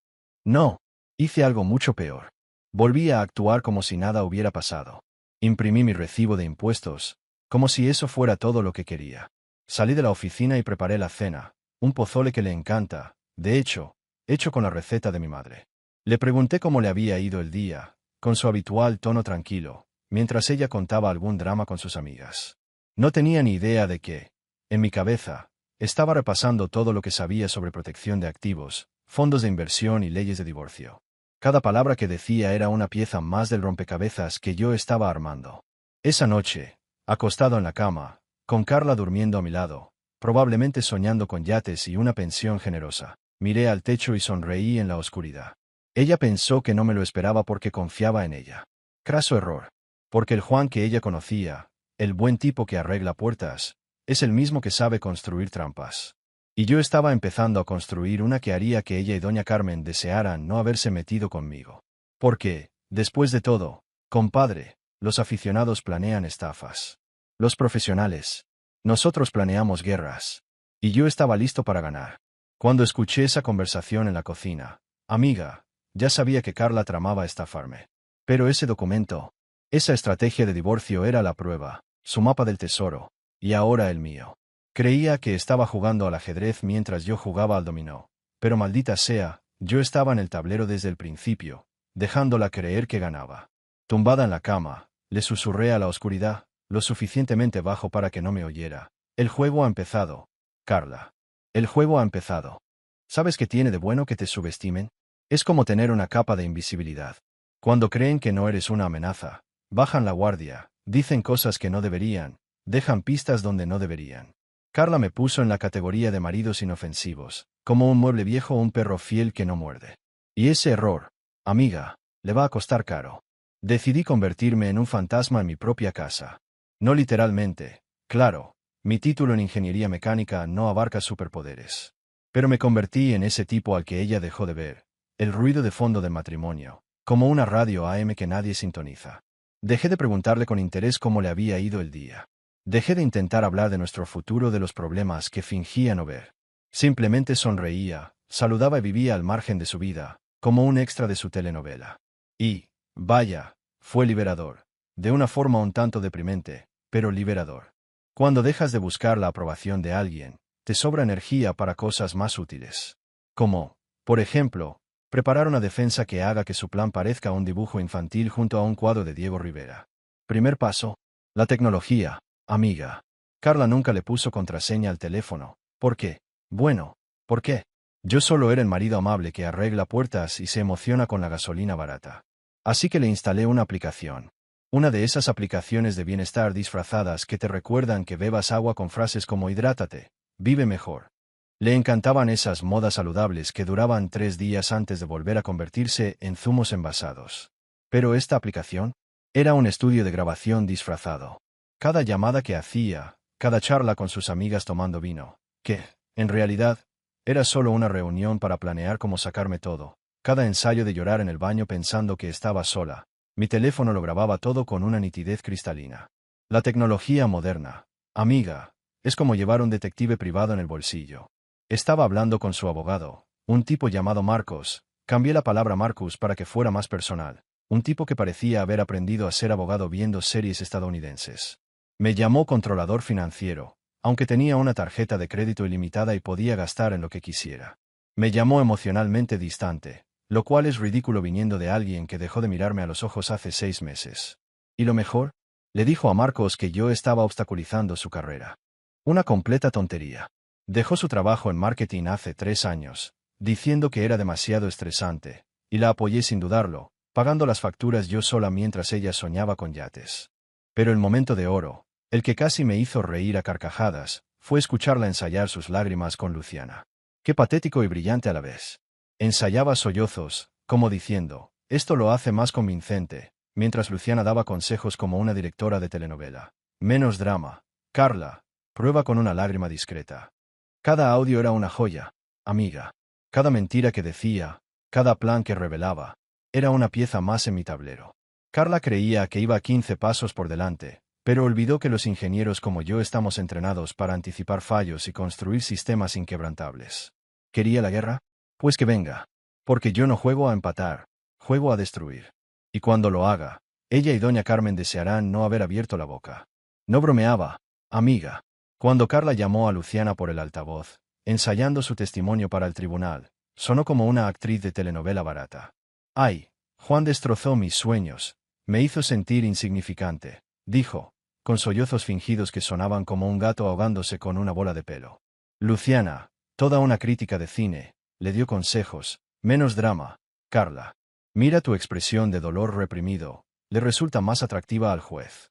No. Hice algo mucho peor. Volví a actuar como si nada hubiera pasado. Imprimí mi recibo de impuestos, como si eso fuera todo lo que quería. Salí de la oficina y preparé la cena, un pozole que le encanta, de hecho, hecho con la receta de mi madre. Le pregunté cómo le había ido el día, con su habitual tono tranquilo, mientras ella contaba algún drama con sus amigas. No tenía ni idea de que, en mi cabeza, estaba repasando todo lo que sabía sobre protección de activos, fondos de inversión y leyes de divorcio. Cada palabra que decía era una pieza más del rompecabezas que yo estaba armando. Esa noche, acostado en la cama, con Carla durmiendo a mi lado, probablemente soñando con yates y una pensión generosa, miré al techo y sonreí en la oscuridad. Ella pensó que no me lo esperaba porque confiaba en ella. Craso error. Porque el Juan que ella conocía, el buen tipo que arregla puertas, es el mismo que sabe construir trampas. Y yo estaba empezando a construir una que haría que ella y doña Carmen desearan no haberse metido conmigo. Porque, después de todo, compadre, los aficionados planean estafas. Los profesionales. Nosotros planeamos guerras. Y yo estaba listo para ganar. Cuando escuché esa conversación en la cocina, amiga, ya sabía que Carla tramaba estafarme. Pero ese documento, esa estrategia de divorcio era la prueba, su mapa del tesoro, y ahora el mío. Creía que estaba jugando al ajedrez mientras yo jugaba al dominó, pero maldita sea, yo estaba en el tablero desde el principio, dejándola creer que ganaba. Tumbada en la cama, le susurré a la oscuridad, lo suficientemente bajo para que no me oyera. El juego ha empezado, Carla. El juego ha empezado. ¿Sabes qué tiene de bueno que te subestimen? Es como tener una capa de invisibilidad. Cuando creen que no eres una amenaza, bajan la guardia, dicen cosas que no deberían, dejan pistas donde no deberían. Carla me puso en la categoría de maridos inofensivos, como un mueble viejo o un perro fiel que no muerde. Y ese error, amiga, le va a costar caro. Decidí convertirme en un fantasma en mi propia casa. No literalmente, claro, mi título en ingeniería mecánica no abarca superpoderes. Pero me convertí en ese tipo al que ella dejó de ver, el ruido de fondo del matrimonio, como una radio AM que nadie sintoniza. Dejé de preguntarle con interés cómo le había ido el día. Dejé de intentar hablar de nuestro futuro, de los problemas que fingía no ver. Simplemente sonreía, saludaba y vivía al margen de su vida, como un extra de su telenovela. Y, vaya, fue liberador. De una forma un tanto deprimente, pero liberador. Cuando dejas de buscar la aprobación de alguien, te sobra energía para cosas más útiles. Como, por ejemplo, preparar una defensa que haga que su plan parezca un dibujo infantil junto a un cuadro de Diego Rivera. Primer paso. La tecnología, amiga. Carla nunca le puso contraseña al teléfono. ¿Por qué? Bueno, ¿por qué? Yo solo era el marido amable que arregla puertas y se emociona con la gasolina barata. Así que le instalé una aplicación. Una de esas aplicaciones de bienestar disfrazadas que te recuerdan que bebas agua con frases como hidrátate, vive mejor. Le encantaban esas modas saludables que duraban 3 días antes de volver a convertirse en zumos envasados. Pero esta aplicación era un estudio de grabación disfrazado. Cada llamada que hacía, cada charla con sus amigas tomando vino, que, en realidad, era solo una reunión para planear cómo sacarme todo, cada ensayo de llorar en el baño pensando que estaba sola, mi teléfono lo grababa todo con una nitidez cristalina. La tecnología moderna, amiga, es como llevar un detective privado en el bolsillo. Estaba hablando con su abogado, un tipo llamado Marcos, cambié la palabra Marcus para que fuera más personal. un tipo que parecía haber aprendido a ser abogado viendo series estadounidenses. Me llamó controlador financiero, aunque tenía una tarjeta de crédito ilimitada y podía gastar en lo que quisiera. Me llamó emocionalmente distante, lo cual es ridículo viniendo de alguien que dejó de mirarme a los ojos hace 6 meses. ¿Y lo mejor? Le dijo a Marcos que yo estaba obstaculizando su carrera. Una completa tontería. Dejó su trabajo en marketing hace 3 años, diciendo que era demasiado estresante, y la apoyé sin dudarlo, pagando las facturas yo sola mientras ella soñaba con yates. Pero el momento de oro, el que casi me hizo reír a carcajadas, fue escucharla ensayar sus lágrimas con Luciana. Qué patético y brillante a la vez. Ensayaba sollozos, como diciendo, esto lo hace más convincente, mientras Luciana daba consejos como una directora de telenovela. Menos drama. Carla, prueba con una lágrima discreta. Cada audio era una joya, amiga. Cada mentira que decía, cada plan que revelaba, era una pieza más en mi tablero. Carla creía que iba 15 pasos por delante, pero olvidó que los ingenieros como yo estamos entrenados para anticipar fallos y construir sistemas inquebrantables. ¿Quería la guerra? Pues que venga. Porque yo no juego a empatar, juego a destruir. Y cuando lo haga, ella y doña Carmen desearán no haber abierto la boca. No bromeaba, amiga. Cuando Carla llamó a Luciana por el altavoz, ensayando su testimonio para el tribunal, sonó como una actriz de telenovela barata. ¡Ay! Juan destrozó mis sueños, me hizo sentir insignificante, dijo, con sollozos fingidos que sonaban como un gato ahogándose con una bola de pelo. Luciana, toda una crítica de cine, le dio consejos, menos drama, Carla. Mira tu expresión de dolor reprimido, le resulta más atractiva al juez.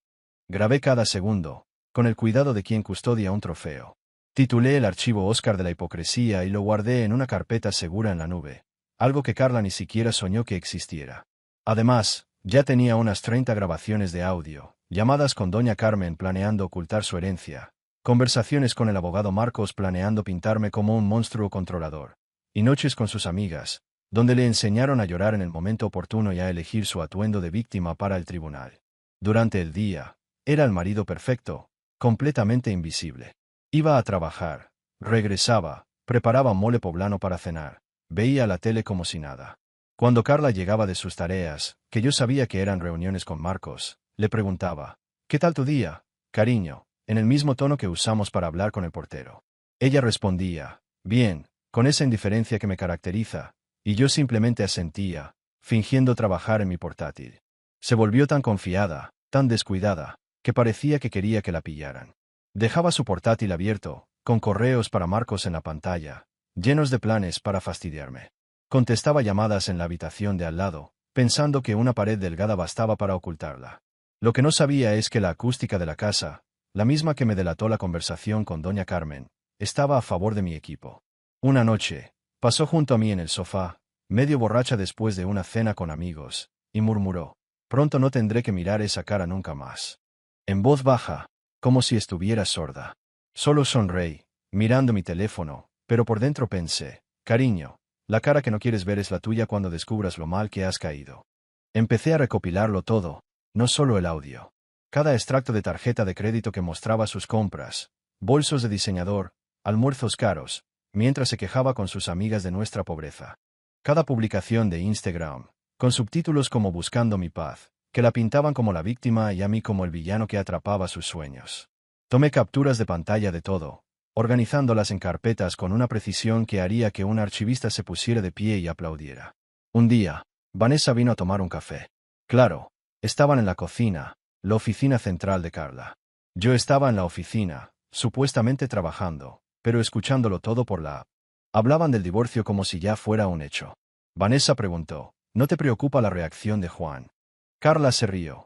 Grabé cada segundo, con el cuidado de quien custodia un trofeo. Titulé el archivo Oscar de la hipocresía y lo guardé en una carpeta segura en la nube, algo que Carla ni siquiera soñó que existiera. Además, ya tenía unas 30 grabaciones de audio, llamadas con doña Carmen planeando ocultar su herencia, conversaciones con el abogado Marcos planeando pintarme como un monstruo controlador, y noches con sus amigas, donde le enseñaron a llorar en el momento oportuno y a elegir su atuendo de víctima para el tribunal. Durante el día, era el marido perfecto, completamente invisible. Iba a trabajar, regresaba, preparaba mole poblano para cenar, veía la tele como si nada. Cuando Carla llegaba de sus tareas, que yo sabía que eran reuniones con Marcos, le preguntaba, ¿qué tal tu día, cariño?, en el mismo tono que usamos para hablar con el portero. Ella respondía, bien, con esa indiferencia que me caracteriza, y yo simplemente asentía, fingiendo trabajar en mi portátil. Se volvió tan confiada, tan descuidada, que parecía que quería que la pillaran. Dejaba su portátil abierto, con correos para Marcos en la pantalla, llenos de planes para fastidiarme. Contestaba llamadas en la habitación de al lado, pensando que una pared delgada bastaba para ocultarla. Lo que no sabía es que la acústica de la casa, la misma que me delató la conversación con doña Carmen, estaba a favor de mi equipo. Una noche, pasó junto a mí en el sofá, medio borracha después de una cena con amigos, y murmuró, pronto no tendré que mirar esa cara nunca más. En voz baja, como si estuviera sorda. Solo sonreí, mirando mi teléfono, pero por dentro pensé, cariño, la cara que no quieres ver es la tuya cuando descubras lo mal que has caído. Empecé a recopilarlo todo, no solo el audio. Cada extracto de tarjeta de crédito que mostraba sus compras, bolsos de diseñador, almuerzos caros, mientras se quejaba con sus amigas de nuestra pobreza. Cada publicación de Instagram, con subtítulos como Buscando mi paz, que la pintaban como la víctima y a mí como el villano que atrapaba sus sueños. Tomé capturas de pantalla de todo, organizándolas en carpetas con una precisión que haría que un archivista se pusiera de pie y aplaudiera. Un día, Vanessa vino a tomar un café. Claro, estaban en la cocina, la oficina central de Carla. Yo estaba en la oficina, supuestamente trabajando, pero escuchándolo todo por la app. Hablaban del divorcio como si ya fuera un hecho. Vanessa preguntó, ¿no te preocupa la reacción de Juan? Carla se rió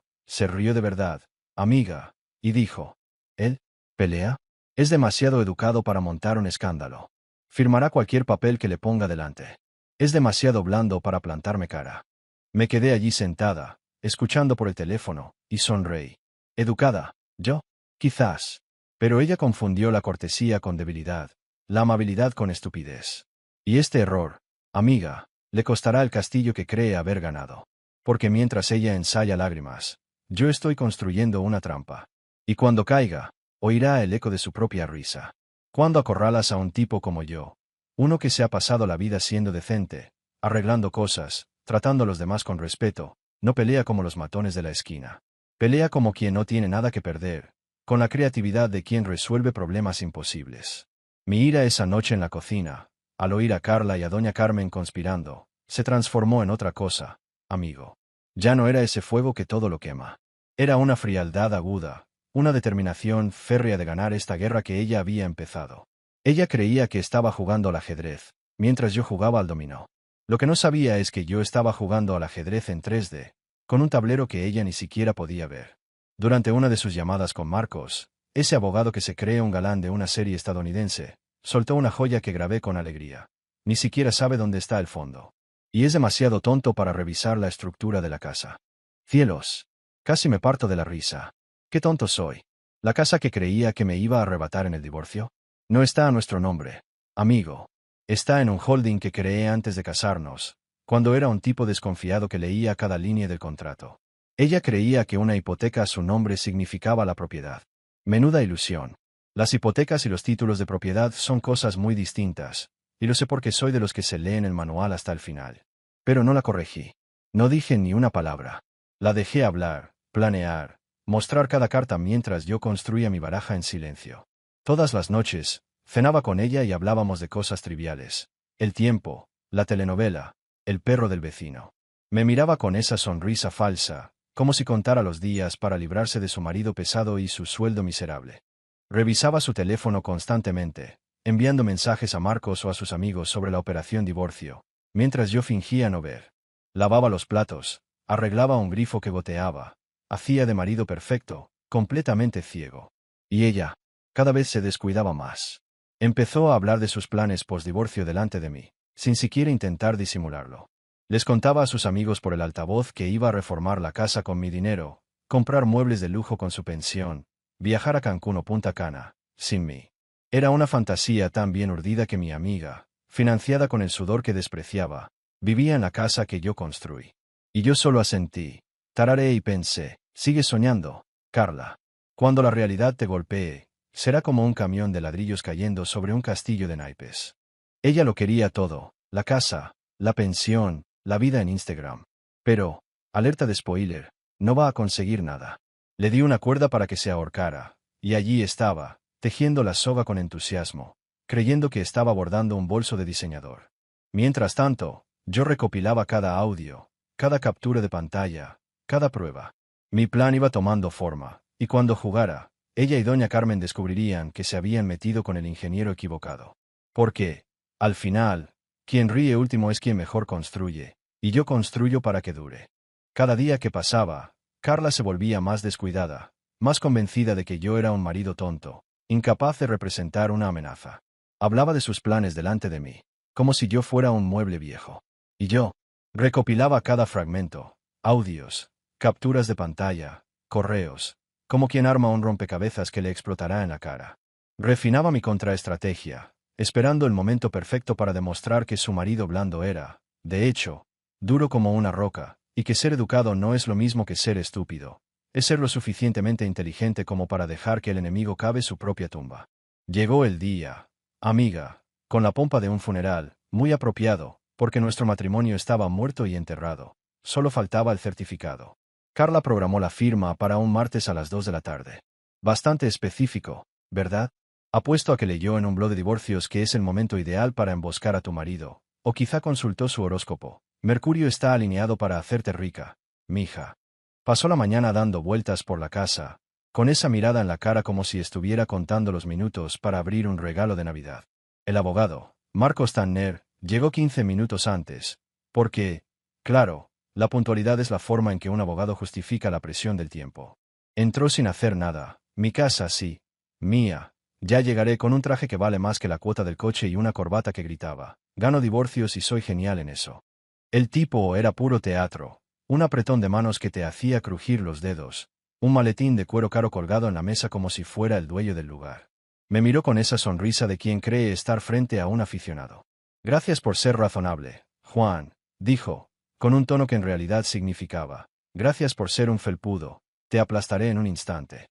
de verdad, amiga, y dijo, ¿él pelea? Es demasiado educado para montar un escándalo. Firmará cualquier papel que le ponga delante. Es demasiado blando para plantarme cara. Me quedé allí sentada, escuchando por el teléfono, y sonreí. ¿Educada? ¿Yo? Quizás. Pero ella confundió la cortesía con debilidad, la amabilidad con estupidez. Y este error, amiga, le costará el castillo que cree haber ganado. Porque mientras ella ensaya lágrimas, yo estoy construyendo una trampa. Y cuando caiga, oirá el eco de su propia risa. Cuando acorralas a un tipo como yo, uno que se ha pasado la vida siendo decente, arreglando cosas, tratando a los demás con respeto, No pelea como los matones de la esquina. Pelea como quien no tiene nada que perder, con la creatividad de quien resuelve problemas imposibles. Mi ira esa noche en la cocina, al oír a Carla y a doña Carmen conspirando, se transformó en otra cosa, amigo. Ya no era ese fuego que todo lo quema. Era una frialdad aguda, una determinación férrea de ganar esta guerra que ella había empezado. Ella creía que estaba jugando al ajedrez, mientras yo jugaba al dominó. Lo que no sabía es que yo estaba jugando al ajedrez en 3D, con un tablero que ella ni siquiera podía ver. Durante una de sus llamadas con Marcos, ese abogado que se cree un galán de una serie estadounidense, soltó una joya que grabé con alegría. Ni siquiera sabe dónde está el fondo. Y es demasiado tonto para revisar la estructura de la casa. Cielos. Casi me parto de la risa. Qué tonto soy. ¿La casa que creía que me iba a arrebatar en el divorcio? No está a nuestro nombre, amigo. Está en un holding que creé antes de casarnos, cuando era un tipo desconfiado que leía cada línea del contrato. Ella creía que una hipoteca a su nombre significaba la propiedad. Menuda ilusión. Las hipotecas y los títulos de propiedad son cosas muy distintas, y lo sé porque soy de los que se leen el manual hasta el final. Pero no la corregí. No dije ni una palabra. La dejé hablar, planear, mostrar cada carta mientras yo construía mi baraja en silencio. Todas las noches, cenaba con ella y hablábamos de cosas triviales. El tiempo, la telenovela, el perro del vecino. Me miraba con esa sonrisa falsa, como si contara los días para librarse de su marido pesado y su sueldo miserable. Revisaba su teléfono constantemente, enviando mensajes a Marcos o a sus amigos sobre la operación divorcio, mientras yo fingía no ver. Lavaba los platos, arreglaba un grifo que goteaba, hacía de marido perfecto, completamente ciego. Y ella, cada vez se descuidaba más. Empezó a hablar de sus planes posdivorcio delante de mí, sin siquiera intentar disimularlo. Les contaba a sus amigos por el altavoz que iba a reformar la casa con mi dinero, comprar muebles de lujo con su pensión, viajar a Cancún o Punta Cana, sin mí. Era una fantasía tan bien urdida que mi amiga, financiada con el sudor que despreciaba, vivía en la casa que yo construí. Y yo solo asentí, tarareé y pensé, sigue soñando, Carla. Cuando la realidad te golpee, será como un camión de ladrillos cayendo sobre un castillo de naipes. Ella lo quería todo, la casa, la pensión, la vida en Instagram. Pero, alerta de spoiler, no va a conseguir nada. Le di una cuerda para que se ahorcara, y allí estaba, tejiendo la soga con entusiasmo, creyendo que estaba bordando un bolso de diseñador. Mientras tanto, yo recopilaba cada audio, cada captura de pantalla, cada prueba. Mi plan iba tomando forma, y cuando jugara, ella y doña Carmen descubrirían que se habían metido con el ingeniero equivocado. Porque, al final, quien ríe último es quien mejor construye, y yo construyo para que dure. Cada día que pasaba, Carla se volvía más descuidada, más convencida de que yo era un marido tonto, incapaz de representar una amenaza. Hablaba de sus planes delante de mí, como si yo fuera un mueble viejo. Y yo recopilaba cada fragmento, audios, capturas de pantalla, correos, como quien arma un rompecabezas que le explotará en la cara. Refinaba mi contraestrategia, esperando el momento perfecto para demostrar que su marido blando era, de hecho, duro como una roca, y que ser educado no es lo mismo que ser estúpido. Es ser lo suficientemente inteligente como para dejar que el enemigo cave su propia tumba. Llegó el día, amiga, con la pompa de un funeral, muy apropiado, porque nuestro matrimonio estaba muerto y enterrado. Solo faltaba el certificado. Carla programó la firma para un martes a las 2 de la tarde. Bastante específico, ¿verdad? Apuesto a que leyó en un blog de divorcios que es el momento ideal para emboscar a tu marido, o quizá consultó su horóscopo. Mercurio está alineado para hacerte rica, mija. Pasó la mañana dando vueltas por la casa, con esa mirada en la cara como si estuviera contando los minutos para abrir un regalo de Navidad. El abogado, Marcos Tanner, llegó 15 minutos antes, porque, claro, la puntualidad es la forma en que un abogado justifica la presión del tiempo. Entró sin hacer nada. Mi casa sí. Mía. Ya llegaré con un traje que vale más que la cuota del coche y una corbata que gritaba. Gano divorcios y soy genial en eso. El tipo era puro teatro. Un apretón de manos que te hacía crujir los dedos. Un maletín de cuero caro colgado en la mesa como si fuera el dueño del lugar. Me miró con esa sonrisa de quien cree estar frente a un aficionado. Gracias por ser razonable, Juan, dijo, con un tono que en realidad significaba, gracias por ser un felpudo, te aplastaré en un instante.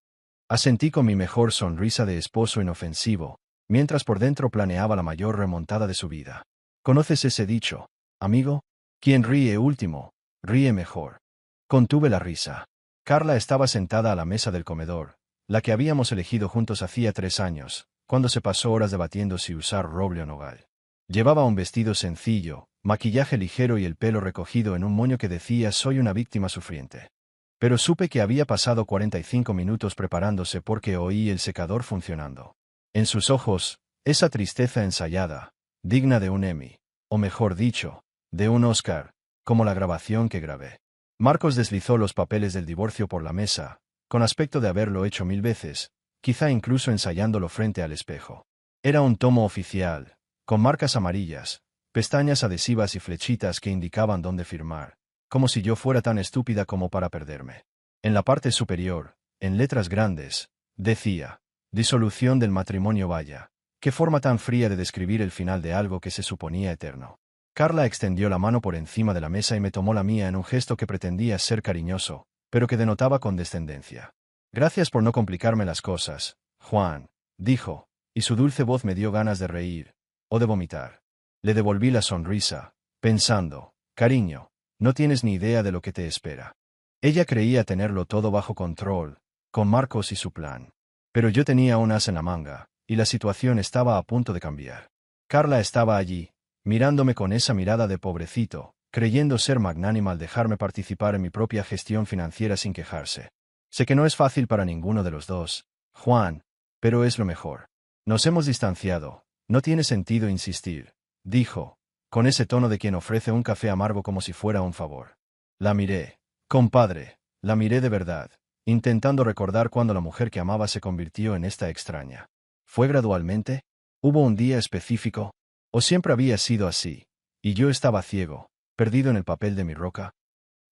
Asentí con mi mejor sonrisa de esposo inofensivo, mientras por dentro planeaba la mayor remontada de su vida. ¿Conoces ese dicho, amigo? Quien ríe último, ríe mejor. Contuve la risa. Carla estaba sentada a la mesa del comedor, la que habíamos elegido juntos hacía 3 años, cuando se pasó horas debatiendo si usar roble o nogal. Llevaba un vestido sencillo, maquillaje ligero y el pelo recogido en un moño que decía «Soy una víctima sufriente». Pero supe que había pasado 45 minutos preparándose porque oí el secador funcionando. En sus ojos, esa tristeza ensayada, digna de un Emmy, o mejor dicho, de un Oscar, como la grabación que grabé. Marcos deslizó los papeles del divorcio por la mesa, con aspecto de haberlo hecho 1000 veces, quizá incluso ensayándolo frente al espejo. Era un tomo oficial, con marcas amarillas, pestañas adhesivas y flechitas que indicaban dónde firmar, como si yo fuera tan estúpida como para perderme. En la parte superior, en letras grandes, decía, disolución del matrimonio vaya. Qué forma tan fría de describir el final de algo que se suponía eterno. Carla extendió la mano por encima de la mesa y me tomó la mía en un gesto que pretendía ser cariñoso, pero que denotaba condescendencia. Gracias por no complicarme las cosas, Juan, dijo, y su dulce voz me dio ganas de reír, o de vomitar. Le devolví la sonrisa, pensando, cariño, no tienes ni idea de lo que te espera. Ella creía tenerlo todo bajo control, con Marcos y su plan. Pero yo tenía un as en la manga, y la situación estaba a punto de cambiar. Carla estaba allí, mirándome con esa mirada de pobrecito, creyendo ser magnánima al dejarme participar en mi propia gestión financiera sin quejarse. Sé que no es fácil para ninguno de los dos, Juan, pero es lo mejor. Nos hemos distanciado, no tiene sentido insistir, dijo, con ese tono de quien ofrece un café amargo como si fuera un favor. La miré, compadre, la miré de verdad, intentando recordar cuándo la mujer que amaba se convirtió en esta extraña. ¿Fue gradualmente? ¿Hubo un día específico? ¿O siempre había sido así, y yo estaba ciego, perdido en el papel de mi roca?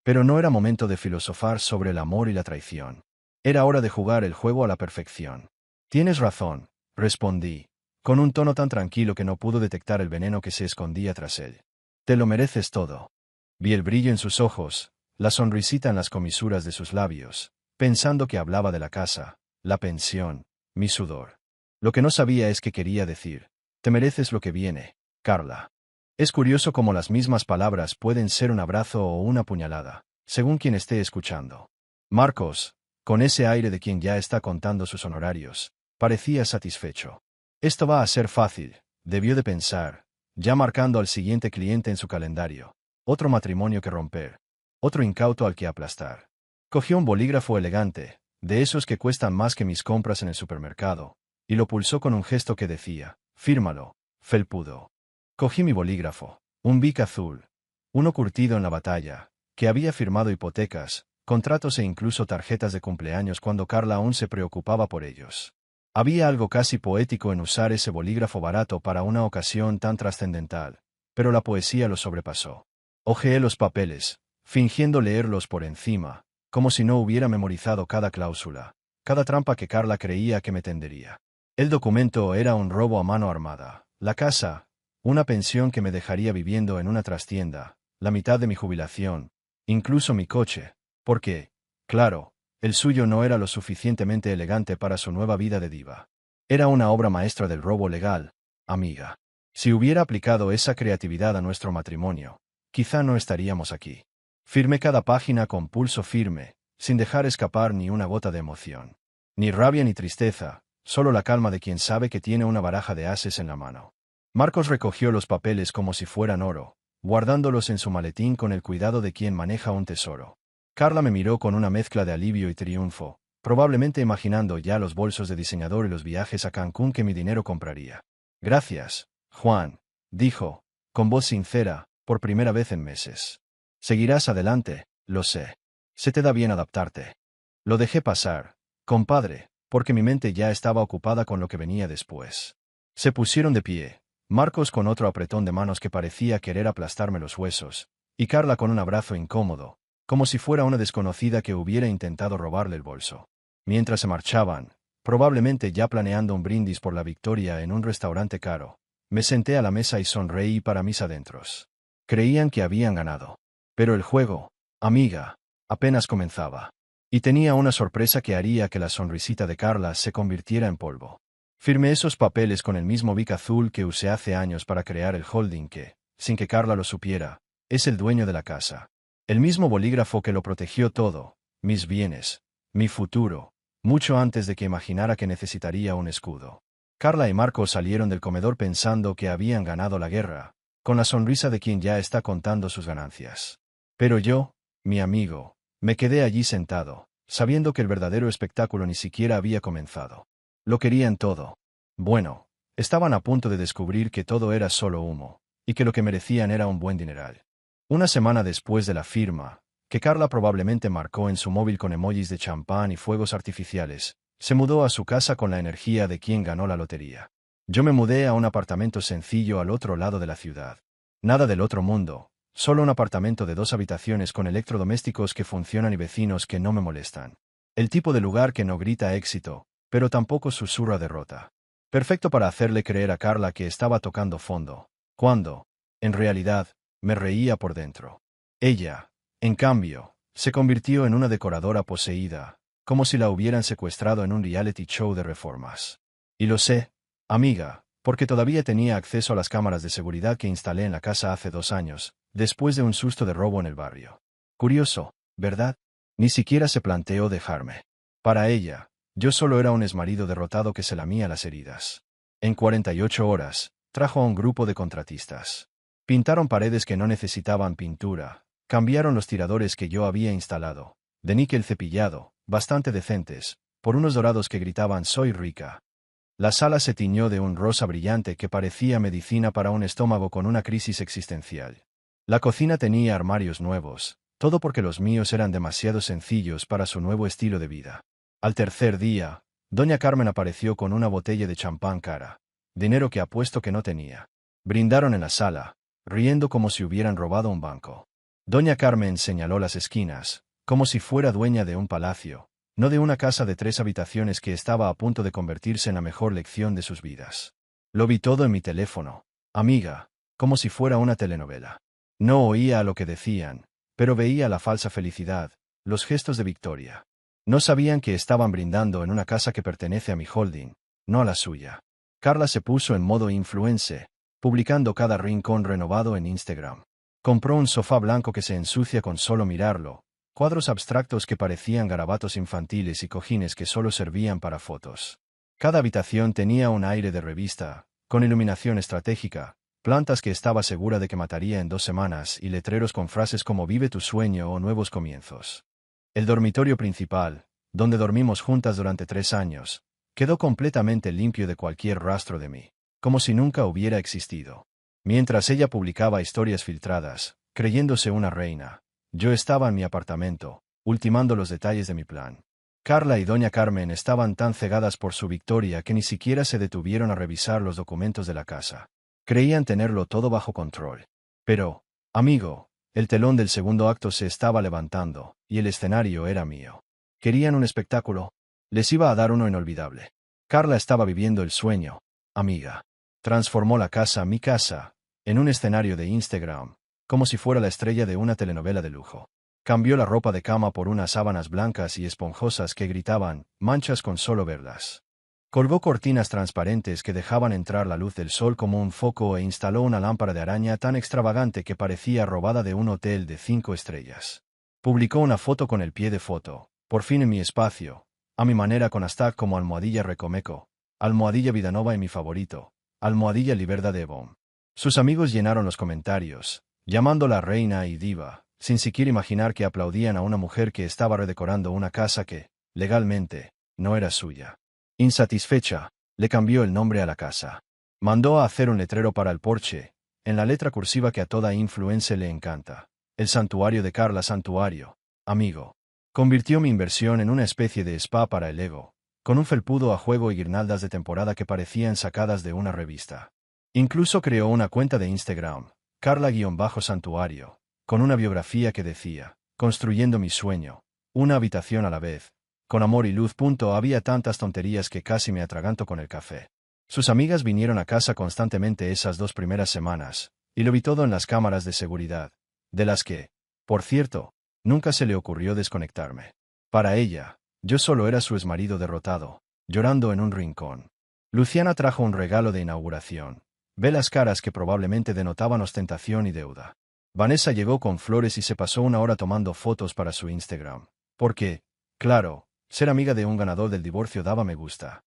Pero no era momento de filosofar sobre el amor y la traición. Era hora de jugar el juego a la perfección. Tienes razón, respondí, con un tono tan tranquilo que no pudo detectar el veneno que se escondía tras él. Te lo mereces todo. Vi el brillo en sus ojos, la sonrisita en las comisuras de sus labios, pensando que hablaba de la casa, la pensión, mi sudor. Lo que no sabía es que quería decir, te mereces lo que viene, Carla. Es curioso cómo las mismas palabras pueden ser un abrazo o una puñalada, según quien esté escuchando. Marcos, con ese aire de quien ya está contando sus honorarios, parecía satisfecho. Esto va a ser fácil, debió de pensar, ya marcando al siguiente cliente en su calendario. Otro matrimonio que romper. Otro incauto al que aplastar. Cogió un bolígrafo elegante, de esos que cuestan más que mis compras en el supermercado, y lo pulsó con un gesto que decía, fírmalo, felpudo. Cogí mi bolígrafo, un Bic azul, uno curtido en la batalla, que había firmado hipotecas, contratos e incluso tarjetas de cumpleaños cuando Carla aún se preocupaba por ellos. Había algo casi poético en usar ese bolígrafo barato para una ocasión tan trascendental, pero la poesía lo sobrepasó. Hojeé los papeles, fingiendo leerlos por encima, como si no hubiera memorizado cada cláusula, cada trampa que Carla creía que me tendería. El documento era un robo a mano armada, la casa, una pensión que me dejaría viviendo en una trastienda, la mitad de mi jubilación, incluso mi coche, porque, claro, el suyo no era lo suficientemente elegante para su nueva vida de diva. Era una obra maestra del robo legal, amiga. Si hubiera aplicado esa creatividad a nuestro matrimonio, quizá no estaríamos aquí. Firmé cada página con pulso firme, sin dejar escapar ni una gota de emoción. Ni rabia ni tristeza, solo la calma de quien sabe que tiene una baraja de ases en la mano. Marcos recogió los papeles como si fueran oro, guardándolos en su maletín con el cuidado de quien maneja un tesoro. Carla me miró con una mezcla de alivio y triunfo, probablemente imaginando ya los bolsos de diseñador y los viajes a Cancún que mi dinero compraría. Gracias, Juan, dijo, con voz sincera, por primera vez en meses. Seguirás adelante, lo sé. Se te da bien adaptarte. Lo dejé pasar, compadre, porque mi mente ya estaba ocupada con lo que venía después. Se pusieron de pie, Marcos con otro apretón de manos que parecía querer aplastarme los huesos, y Carla con un abrazo incómodo, como si fuera una desconocida que hubiera intentado robarle el bolso. Mientras se marchaban, probablemente ya planeando un brindis por la victoria en un restaurante caro, me senté a la mesa y sonreí para mis adentros. Creían que habían ganado. Pero el juego, amiga, apenas comenzaba. Y tenía una sorpresa que haría que la sonrisita de Carla se convirtiera en polvo. Firmé esos papeles con el mismo Bic azul que usé hace años para crear el holding que, sin que Carla lo supiera, es el dueño de la casa. El mismo bolígrafo que lo protegió todo, mis bienes, mi futuro, mucho antes de que imaginara que necesitaría un escudo. Carla y Marco salieron del comedor pensando que habían ganado la guerra, con la sonrisa de quien ya está contando sus ganancias. Pero yo, mi amigo, me quedé allí sentado, sabiendo que el verdadero espectáculo ni siquiera había comenzado. Lo querían todo. Bueno, estaban a punto de descubrir que todo era solo humo, y que lo que merecían era un buen dineral. Una semana después de la firma, que Carla probablemente marcó en su móvil con emojis de champán y fuegos artificiales, se mudó a su casa con la energía de quien ganó la lotería. Yo me mudé a un apartamento sencillo al otro lado de la ciudad. Nada del otro mundo, solo un apartamento de 2 habitaciones con electrodomésticos que funcionan y vecinos que no me molestan. El tipo de lugar que no grita éxito, pero tampoco susurra derrota. Perfecto para hacerle creer a Carla que estaba tocando fondo, cuando, en realidad, me reía por dentro. Ella, en cambio, se convirtió en una decoradora poseída, como si la hubieran secuestrado en un reality show de reformas. Y lo sé, amiga, porque todavía tenía acceso a las cámaras de seguridad que instalé en la casa hace 2 años, después de un susto de robo en el barrio. Curioso, ¿verdad? Ni siquiera se planteó dejarme. Para ella, yo solo era un exmarido derrotado que se lamía las heridas. En 48 horas, trajo a un grupo de contratistas. Pintaron paredes que no necesitaban pintura, cambiaron los tiradores que yo había instalado, de níquel cepillado, bastante decentes, por unos dorados que gritaban «Soy rica». La sala se tiñó de un rosa brillante que parecía medicina para un estómago con una crisis existencial. La cocina tenía armarios nuevos, todo porque los míos eran demasiado sencillos para su nuevo estilo de vida. Al tercer día, doña Carmen apareció con una botella de champán cara, dinero que apuesto que no tenía. Brindaron en la sala, riendo como si hubieran robado un banco. Doña Carmen señaló las esquinas, como si fuera dueña de un palacio, no de una casa de 3 habitaciones que estaba a punto de convertirse en la mejor lección de sus vidas. Lo vi todo en mi teléfono, amiga, como si fuera una telenovela. No oía a lo que decían, pero veía la falsa felicidad, los gestos de victoria. No sabían que estaban brindando en una casa que pertenece a mi holding, no a la suya. Carla se puso en modo influencer, publicando cada rincón renovado en Instagram. Compró un sofá blanco que se ensucia con solo mirarlo, cuadros abstractos que parecían garabatos infantiles y cojines que solo servían para fotos. Cada habitación tenía un aire de revista, con iluminación estratégica, plantas que estaba segura de que mataría en 2 semanas y letreros con frases como «Vive tu sueño» o «Nuevos comienzos». El dormitorio principal, donde dormimos juntas durante 3 años, quedó completamente limpio de cualquier rastro de mí, como si nunca hubiera existido. Mientras ella publicaba historias filtradas, creyéndose una reina, yo estaba en mi apartamento, ultimando los detalles de mi plan. Carla y doña Carmen estaban tan cegadas por su victoria que ni siquiera se detuvieron a revisar los documentos de la casa. Creían tenerlo todo bajo control. Pero, amigo, el telón del segundo acto se estaba levantando, y el escenario era mío. ¿Querían un espectáculo? Les iba a dar uno inolvidable. Carla estaba viviendo el sueño, amiga. Transformó la casa, mi casa, en un escenario de Instagram, como si fuera la estrella de una telenovela de lujo. Cambió la ropa de cama por unas sábanas blancas y esponjosas que gritaban, manchas con solo verlas. Colgó cortinas transparentes que dejaban entrar la luz del sol como un foco e instaló una lámpara de araña tan extravagante que parecía robada de un hotel de 5 estrellas. Publicó una foto con el pie de foto, por fin en mi espacio, a mi manera con hashtag como almohadilla Recomeco, almohadilla Vidanova y mi favorito, almohadilla Libertad de Ebom. Sus amigos llenaron los comentarios, llamándola reina y diva, sin siquiera imaginar que aplaudían a una mujer que estaba redecorando una casa que, legalmente, no era suya. Insatisfecha, le cambió el nombre a la casa. Mandó a hacer un letrero para el porche, en la letra cursiva que a toda influencer le encanta. El santuario de Carla Santuario, amigo. Convirtió mi inversión en una especie de spa para el ego, con un felpudo a juego y guirnaldas de temporada que parecían sacadas de una revista. Incluso creó una cuenta de Instagram, Carla-Santuario, con una biografía que decía, construyendo mi sueño, una habitación a la vez, con amor y luz. Había tantas tonterías que casi me atraganto con el café. Sus amigas vinieron a casa constantemente esas 2 primeras semanas, y lo vi todo en las cámaras de seguridad, de las que, por cierto, nunca se le ocurrió desconectarme. Para ella, yo solo era su exmarido derrotado, llorando en un rincón. Luciana trajo un regalo de inauguración. Velas caras que probablemente denotaban ostentación y deuda. Vanessa llegó con flores y se pasó una hora tomando fotos para su Instagram. Porque, claro, ser amiga de un ganador del divorcio daba me gusta.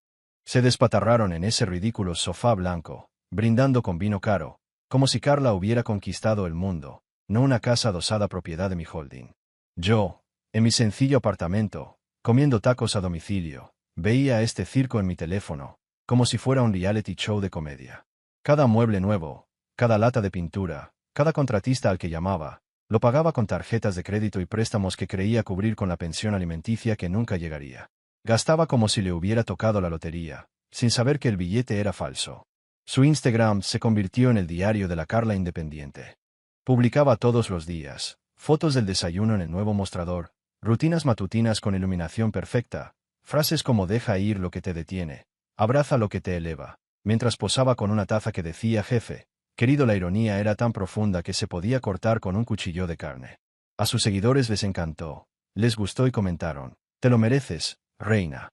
Se despatarraron en ese ridículo sofá blanco, brindando con vino caro, como si Carla hubiera conquistado el mundo, no una casa adosada propiedad de mi holding. Yo, en mi sencillo apartamento, comiendo tacos a domicilio, veía este circo en mi teléfono, como si fuera un reality show de comedia. Cada mueble nuevo, cada lata de pintura, cada contratista al que llamaba, lo pagaba con tarjetas de crédito y préstamos que creía cubrir con la pensión alimenticia que nunca llegaría. Gastaba como si le hubiera tocado la lotería, sin saber que el billete era falso. Su Instagram se convirtió en el diario de la Carla independiente. Publicaba todos los días, fotos del desayuno en el nuevo mostrador, rutinas matutinas con iluminación perfecta, frases como deja ir lo que te detiene, abraza lo que te eleva, mientras posaba con una taza que decía jefe, querido. La ironía era tan profunda que se podía cortar con un cuchillo de carne. A sus seguidores les encantó, les gustó y comentaron, te lo mereces, reina.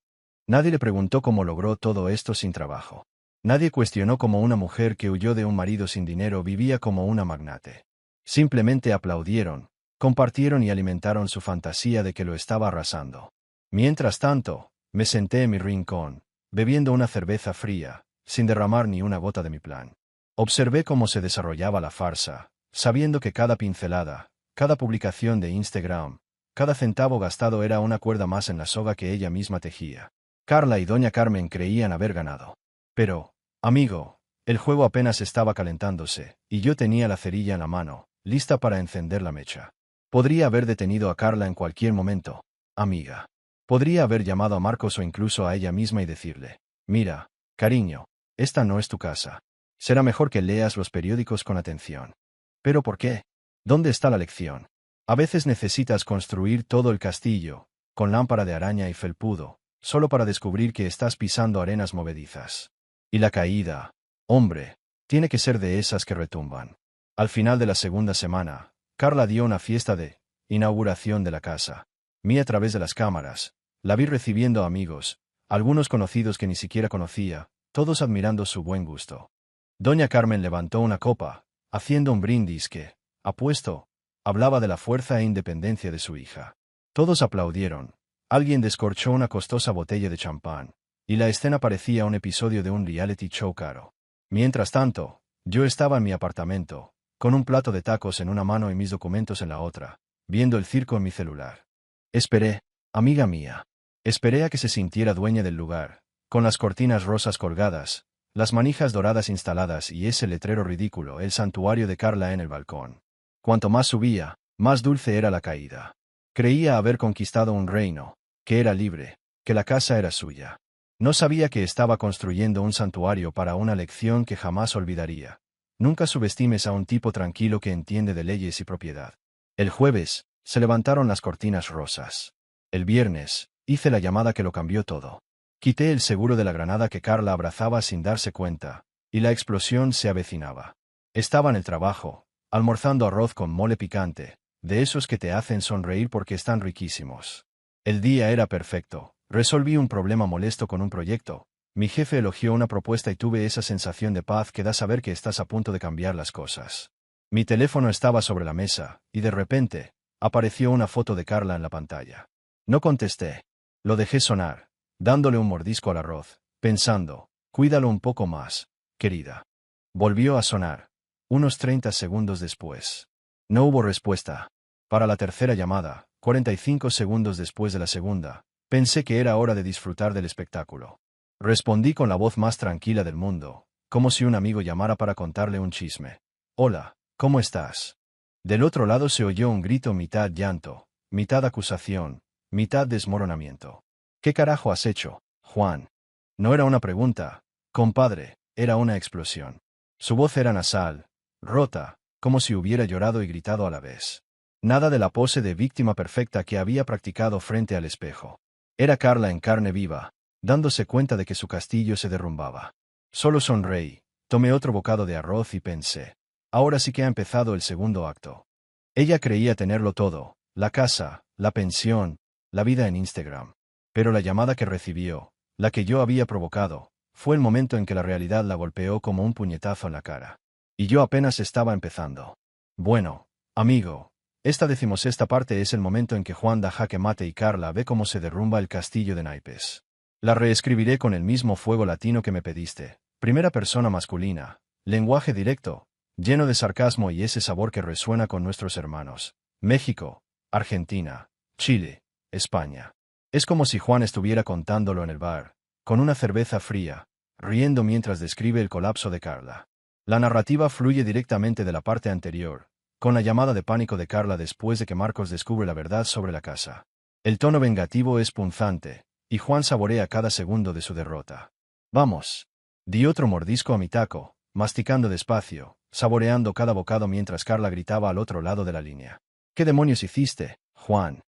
Nadie le preguntó cómo logró todo esto sin trabajo. Nadie cuestionó cómo una mujer que huyó de un marido sin dinero vivía como una magnate. Simplemente aplaudieron, compartieron y alimentaron su fantasía de que lo estaba arrasando. Mientras tanto, me senté en mi rincón, bebiendo una cerveza fría, sin derramar ni una gota de mi plan. Observé cómo se desarrollaba la farsa, sabiendo que cada pincelada, cada publicación de Instagram, cada centavo gastado era una cuerda más en la soga que ella misma tejía. Carla y doña Carmen creían haber ganado. Pero, amigo, el juego apenas estaba calentándose, y yo tenía la cerilla en la mano, lista para encender la mecha. Podría haber detenido a Carla en cualquier momento, amiga. Podría haber llamado a Marcos o incluso a ella misma y decirle, mira, cariño, esta no es tu casa. Será mejor que leas los periódicos con atención. ¿Pero por qué? ¿Dónde está la lección? A veces necesitas construir todo el castillo, con lámpara de araña y felpudo, solo para descubrir que estás pisando arenas movedizas. Y la caída, hombre, tiene que ser de esas que retumban. Al final de la segunda semana, Carla dio una fiesta de inauguración de la casa. Vi a través de las cámaras, la vi recibiendo amigos, algunos conocidos que ni siquiera conocía, todos admirando su buen gusto. Doña Carmen levantó una copa, haciendo un brindis que, apuesto, hablaba de la fuerza e independencia de su hija. Todos aplaudieron. Alguien descorchó una costosa botella de champán, y la escena parecía un episodio de un reality show caro. Mientras tanto, yo estaba en mi apartamento, con un plato de tacos en una mano y mis documentos en la otra, viendo el circo en mi celular. Esperé, amiga mía. Esperé a que se sintiera dueña del lugar, con las cortinas rosas colgadas, las manijas doradas instaladas y ese letrero ridículo, el santuario de Carla en el balcón. Cuanto más subía, más dulce era la caída. Creía haber conquistado un reino, que era libre, que la casa era suya. No sabía que estaba construyendo un santuario para una lección que jamás olvidaría. Nunca subestimes a un tipo tranquilo que entiende de leyes y propiedad. El jueves, se levantaron las cortinas rosas. El viernes, hice la llamada que lo cambió todo. Quité el seguro de la granada que Carla abrazaba sin darse cuenta, y la explosión se avecinaba. Estaba en el trabajo, almorzando arroz con mole picante, de esos que te hacen sonreír porque están riquísimos. El día era perfecto, resolví un problema molesto con un proyecto, mi jefe elogió una propuesta y tuve esa sensación de paz que da saber que estás a punto de cambiar las cosas. Mi teléfono estaba sobre la mesa, y de repente, apareció una foto de Carla en la pantalla. No contesté. Lo dejé sonar, dándole un mordisco al arroz, pensando, cuídalo un poco más, querida. Volvió a sonar, unos 30 segundos después. No hubo respuesta. Para la tercera llamada, 45 segundos después de la segunda, pensé que era hora de disfrutar del espectáculo. Respondí con la voz más tranquila del mundo, como si un amigo llamara para contarle un chisme. Hola, ¿cómo estás? Del otro lado se oyó un grito mitad llanto, mitad acusación, mitad desmoronamiento. ¿Qué carajo has hecho, Juan? No era una pregunta, compadre, era una explosión. Su voz era nasal, rota, como si hubiera llorado y gritado a la vez. Nada de la pose de víctima perfecta que había practicado frente al espejo. Era Carla en carne viva, dándose cuenta de que su castillo se derrumbaba. Solo sonreí, tomé otro bocado de arroz y pensé, ahora sí que ha empezado el segundo acto. Ella creía tenerlo todo, la casa, la pensión, la vida en Instagram. Pero la llamada que recibió, la que yo había provocado, fue el momento en que la realidad la golpeó como un puñetazo en la cara. Y yo apenas estaba empezando. Bueno, Amigo, esta 16ª parte es el momento en que Juan da jaque mate y Carla ve cómo se derrumba el castillo de naipes. La reescribiré con el mismo fuego latino que me pediste. Primera persona masculina, lenguaje directo, lleno de sarcasmo y ese sabor que resuena con nuestros hermanos. México, Argentina, Chile, España. Es como si Juan estuviera contándolo en el bar, con una cerveza fría, riendo mientras describe el colapso de Carla. La narrativa fluye directamente de la parte anterior, con la llamada de pánico de Carla después de que Marcos descubre la verdad sobre la casa. El tono vengativo es punzante, y Juan saborea cada segundo de su derrota. Vamos. Di otro mordisco a mi taco, masticando despacio, saboreando cada bocado mientras Carla gritaba al otro lado de la línea. ¿Qué demonios hiciste, Juan?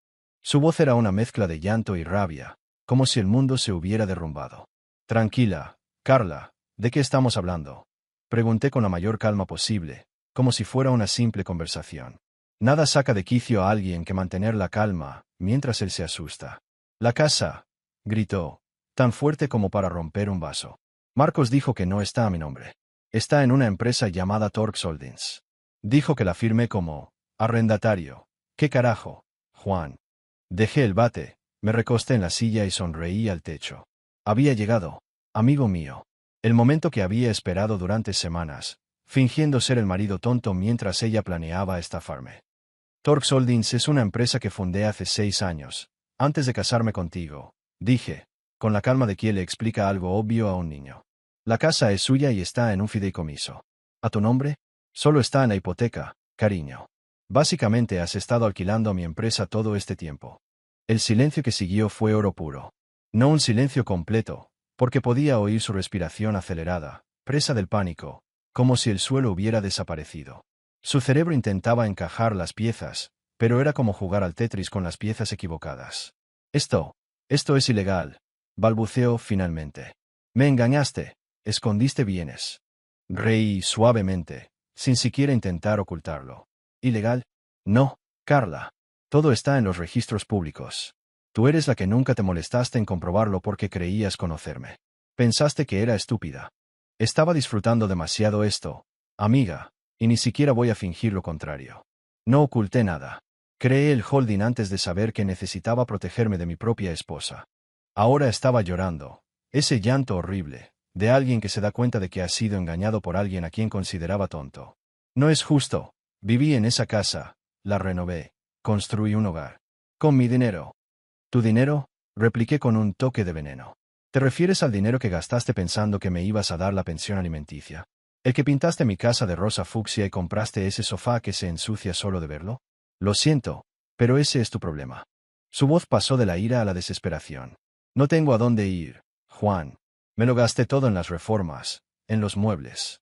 Su voz era una mezcla de llanto y rabia, como si el mundo se hubiera derrumbado. Tranquila, Carla, ¿de qué estamos hablando? Pregunté con la mayor calma posible, como si fuera una simple conversación. Nada saca de quicio a alguien que mantener la calma, mientras él se asusta. La casa, gritó, tan fuerte como para romper un vaso. Marcos dijo que no está a mi nombre. Está en una empresa llamada Torx Holdings. Dijo que la firmé como arrendatario. ¿Qué carajo, Juan? Dejé el bate, me recosté en la silla y sonreí al techo. Había llegado, amigo mío, el momento que había esperado durante semanas, fingiendo ser el marido tonto mientras ella planeaba estafarme. Torx Holdings es una empresa que fundé hace 6 años, antes de casarme contigo, dije, con la calma de quien le explica algo obvio a un niño. La casa es suya y está en un fideicomiso. ¿A tu nombre? Solo está en la hipoteca, cariño. Básicamente has estado alquilando a mi empresa todo este tiempo. El silencio que siguió fue oro puro. No un silencio completo, porque podía oír su respiración acelerada, presa del pánico, como si el suelo hubiera desaparecido. Su cerebro intentaba encajar las piezas, pero era como jugar al Tetris con las piezas equivocadas. Esto es ilegal, balbuceó finalmente. Me engañaste, escondiste bienes. Reí suavemente, sin siquiera intentar ocultarlo. ¿Ilegal? No, Carla. Todo está en los registros públicos. Tú eres la que nunca te molestaste en comprobarlo porque creías conocerme. Pensaste que era estúpida. Estaba disfrutando demasiado esto, amiga, y ni siquiera voy a fingir lo contrario. No oculté nada. Creé el holding antes de saber que necesitaba protegerme de mi propia esposa. Ahora estaba llorando, ese llanto horrible, de alguien que se da cuenta de que ha sido engañado por alguien a quien consideraba tonto. No es justo. Viví en esa casa, la renové, construí un hogar. Con mi dinero. ¿Tu dinero? Repliqué con un toque de veneno. ¿Te refieres al dinero que gastaste pensando que me ibas a dar la pensión alimenticia? ¿El que pintaste mi casa de rosa fucsia y compraste ese sofá que se ensucia solo de verlo? Lo siento, pero ese es tu problema. Su voz pasó de la ira a la desesperación. No tengo a dónde ir, Juan. Me lo gasté todo en las reformas, en los muebles.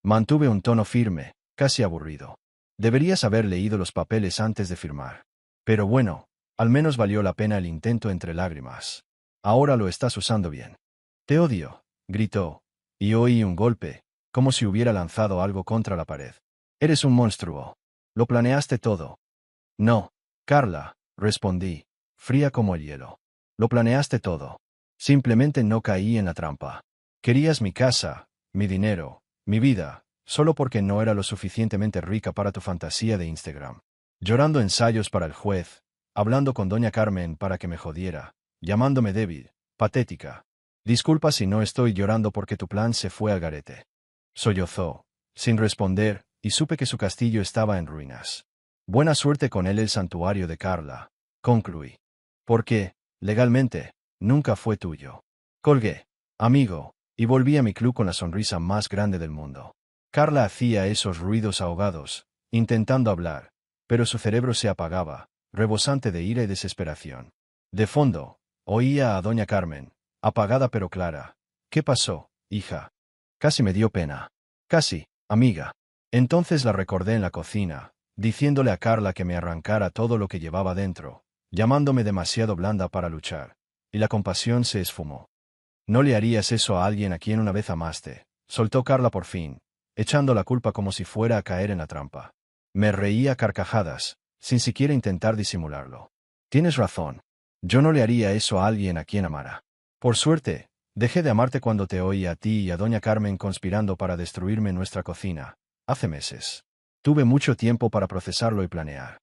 Mantuve un tono firme, casi aburrido. Deberías haber leído los papeles antes de firmar. Pero bueno, al menos valió la pena el intento entre lágrimas. Ahora lo estás usando bien. Te odio, gritó, y oí un golpe, como si hubiera lanzado algo contra la pared. Eres un monstruo. Lo planeaste todo. No, Carla, respondí, fría como el hielo. Lo planeaste todo. Simplemente no caí en la trampa. Querías mi casa, mi dinero, mi vida, solo porque no era lo suficientemente rica para tu fantasía de Instagram. Llorando ensayos para el juez, hablando con doña Carmen para que me jodiera, llamándome débil, patética. Disculpa si no estoy llorando porque tu plan se fue al garete. Sollozó, sin responder, y supe que su castillo estaba en ruinas. Buena suerte con él el santuario de Carla, concluí. Porque, legalmente, nunca fue tuyo. Colgué, amigo, y volví a mi club con la sonrisa más grande del mundo. Carla hacía esos ruidos ahogados, intentando hablar, pero su cerebro se apagaba, rebosante de ira y desesperación. De fondo, oía a doña Carmen, apagada pero clara. ¿Qué pasó, hija? Casi me dio pena. Casi, amiga. Entonces la recordé en la cocina, diciéndole a Carla que me arrancara todo lo que llevaba dentro, llamándome demasiado blanda para luchar, y la compasión se esfumó. No le harías eso a alguien a quien una vez amaste, soltó Carla por fin, echando la culpa como si fuera a caer en la trampa. Me reía a carcajadas, sin siquiera intentar disimularlo. Tienes razón. Yo no le haría eso a alguien a quien amara. Por suerte, dejé de amarte cuando te oí a ti y a doña Carmen conspirando para destruirme nuestra cocina, hace meses. Tuve mucho tiempo para procesarlo y planear.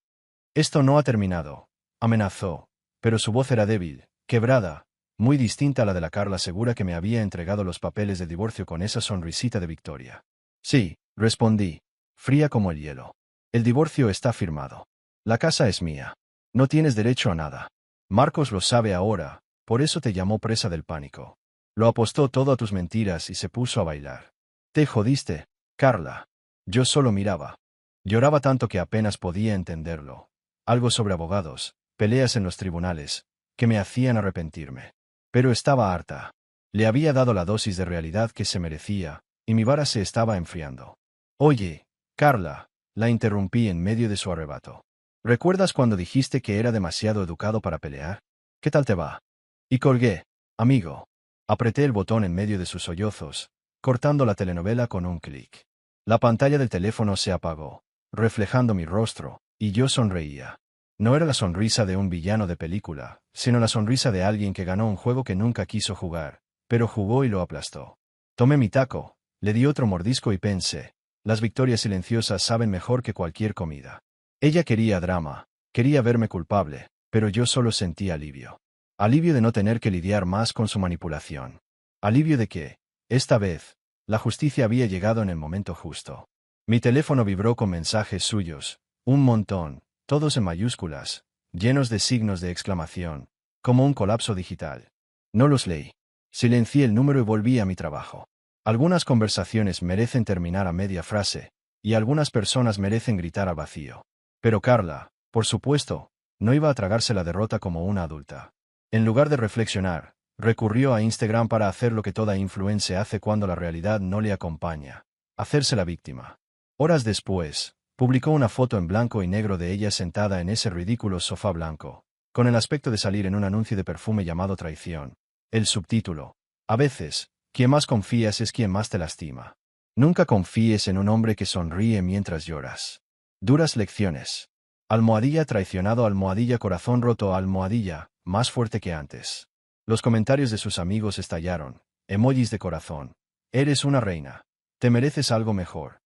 Esto no ha terminado, amenazó, pero su voz era débil, quebrada, muy distinta a la de la Carla segura que me había entregado los papeles de divorcio con esa sonrisita de victoria. Sí, respondí, fría como el hielo. El divorcio está firmado. La casa es mía. No tienes derecho a nada. Marcos lo sabe ahora, por eso te llamó presa del pánico. Lo apostó todo a tus mentiras y se puso a bailar. Te jodiste, Carla. Yo solo miraba. Lloraba tanto que apenas podía entenderlo. Algo sobre abogados, peleas en los tribunales, que me hacían arrepentirme. Pero estaba harta. Le había dado la dosis de realidad que se merecía, y mi vara se estaba enfriando. Oye, Carla, la interrumpí en medio de su arrebato. ¿Recuerdas cuando dijiste que era demasiado educado para pelear? ¿Qué tal te va? Y colgué. Amigo. Apreté el botón en medio de sus sollozos, cortando la telenovela con un clic. La pantalla del teléfono se apagó, reflejando mi rostro, y yo sonreía. No era la sonrisa de un villano de película, sino la sonrisa de alguien que ganó un juego que nunca quiso jugar, pero jugó y lo aplastó. Tomé mi taco, le di otro mordisco y pensé, las victorias silenciosas saben mejor que cualquier comida. Ella quería drama, quería verme culpable, pero yo solo sentí alivio. Alivio de no tener que lidiar más con su manipulación. Alivio de que, esta vez, la justicia había llegado en el momento justo. Mi teléfono vibró con mensajes suyos, un montón, todos en mayúsculas, llenos de signos de exclamación, como un colapso digital. No los leí. Silencié el número y volví a mi trabajo. Algunas conversaciones merecen terminar a media frase, y algunas personas merecen gritar al vacío. Pero Carla, por supuesto, no iba a tragarse la derrota como una adulta. En lugar de reflexionar, recurrió a Instagram para hacer lo que toda influencer hace cuando la realidad no le acompaña: hacerse la víctima. Horas después, publicó una foto en blanco y negro de ella sentada en ese ridículo sofá blanco, con el aspecto de salir en un anuncio de perfume llamado Traición. El subtítulo: a veces, quien más confías es quien más te lastima. Nunca confíes en un hombre que sonríe mientras lloras. Duras lecciones. Almohadilla traicionado, almohadilla corazón roto, almohadilla, más fuerte que antes. Los comentarios de sus amigos estallaron. Emojis de corazón. Eres una reina. Te mereces algo mejor.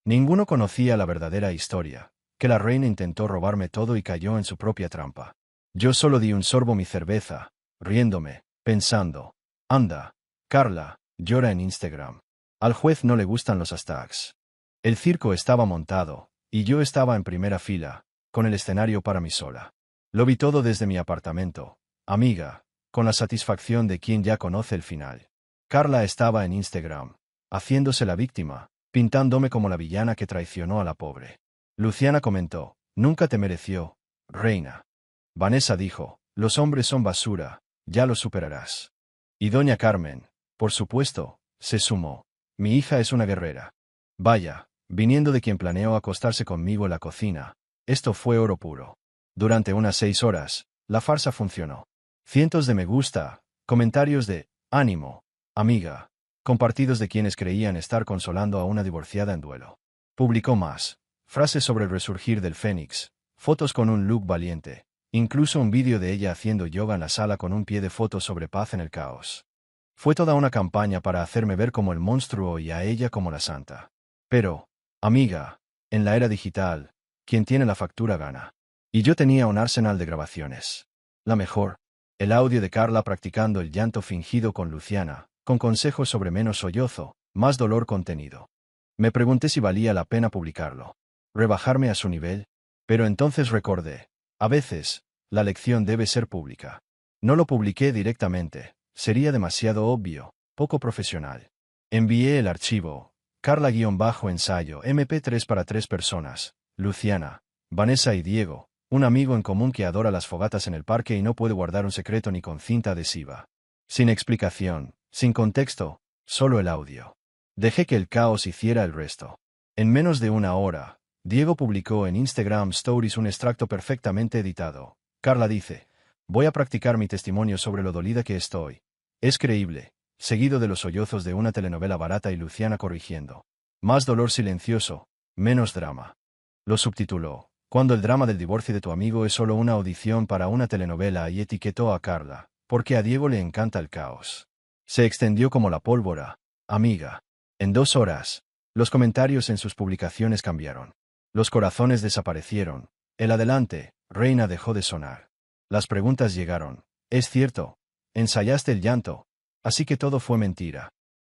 Ninguno conocía la verdadera historia, que la reina intentó robarme todo y cayó en su propia trampa. Yo solo di un sorbo a mi cerveza, riéndome, pensando, anda, Carla, llora en Instagram. Al juez no le gustan los hashtags. El circo estaba montado, y yo estaba en primera fila, con el escenario para mí sola. Lo vi todo desde mi apartamento, amiga, con la satisfacción de quien ya conoce el final. Carla estaba en Instagram, haciéndose la víctima, pintándome como la villana que traicionó a la pobre. Luciana comentó, nunca te mereció, reina. Vanessa dijo, los hombres son basura, ya lo superarás. Y doña Carmen, por supuesto, se sumó, mi hija es una guerrera. Vaya, viniendo de quien planeó acostarse conmigo en la cocina, esto fue oro puro. Durante unas 6 horas, la farsa funcionó. Cientos de me gusta, comentarios de, ánimo, amiga, compartidos de quienes creían estar consolando a una divorciada en duelo. Publicó más, frases sobre el resurgir del Fénix, fotos con un look valiente, incluso un vídeo de ella haciendo yoga en la sala con un pie de foto sobre paz en el caos. Fue toda una campaña para hacerme ver como el monstruo y a ella como la santa. Pero, amiga, en la era digital, quien tiene la factura gana. Y yo tenía un arsenal de grabaciones. La mejor, el audio de Carla practicando el llanto fingido con Luciana, con consejos sobre menos sollozo, más dolor contenido. Me pregunté si valía la pena publicarlo. Rebajarme a su nivel. Pero entonces recordé, a veces, la lección debe ser pública. No lo publiqué directamente, sería demasiado obvio, poco profesional. Envié el archivo, Carla-ensayo MP3 para 3 personas, Luciana, Vanessa y Diego, un amigo en común que adora las fogatas en el parque y no puede guardar un secreto ni con cinta adhesiva. Sin explicación, sin contexto, solo el audio. Dejé que el caos hiciera el resto. En menos de una hora, Diego publicó en Instagram Stories un extracto perfectamente editado. Carla dice, voy a practicar mi testimonio sobre lo dolida que estoy. Es creíble, seguido de los sollozos de una telenovela barata y Luciana corrigiendo. Más dolor silencioso, menos drama. Lo subtituló, cuando el drama del divorcio de tu amigo es solo una audición para una telenovela, y etiquetó a Carla, porque a Diego le encanta el caos. Se extendió como la pólvora, amiga. En 2 horas, los comentarios en sus publicaciones cambiaron. Los corazones desaparecieron. El adelante, reina, dejó de sonar. Las preguntas llegaron. ¿Es cierto? ¿Ensayaste el llanto? Así que todo fue mentira.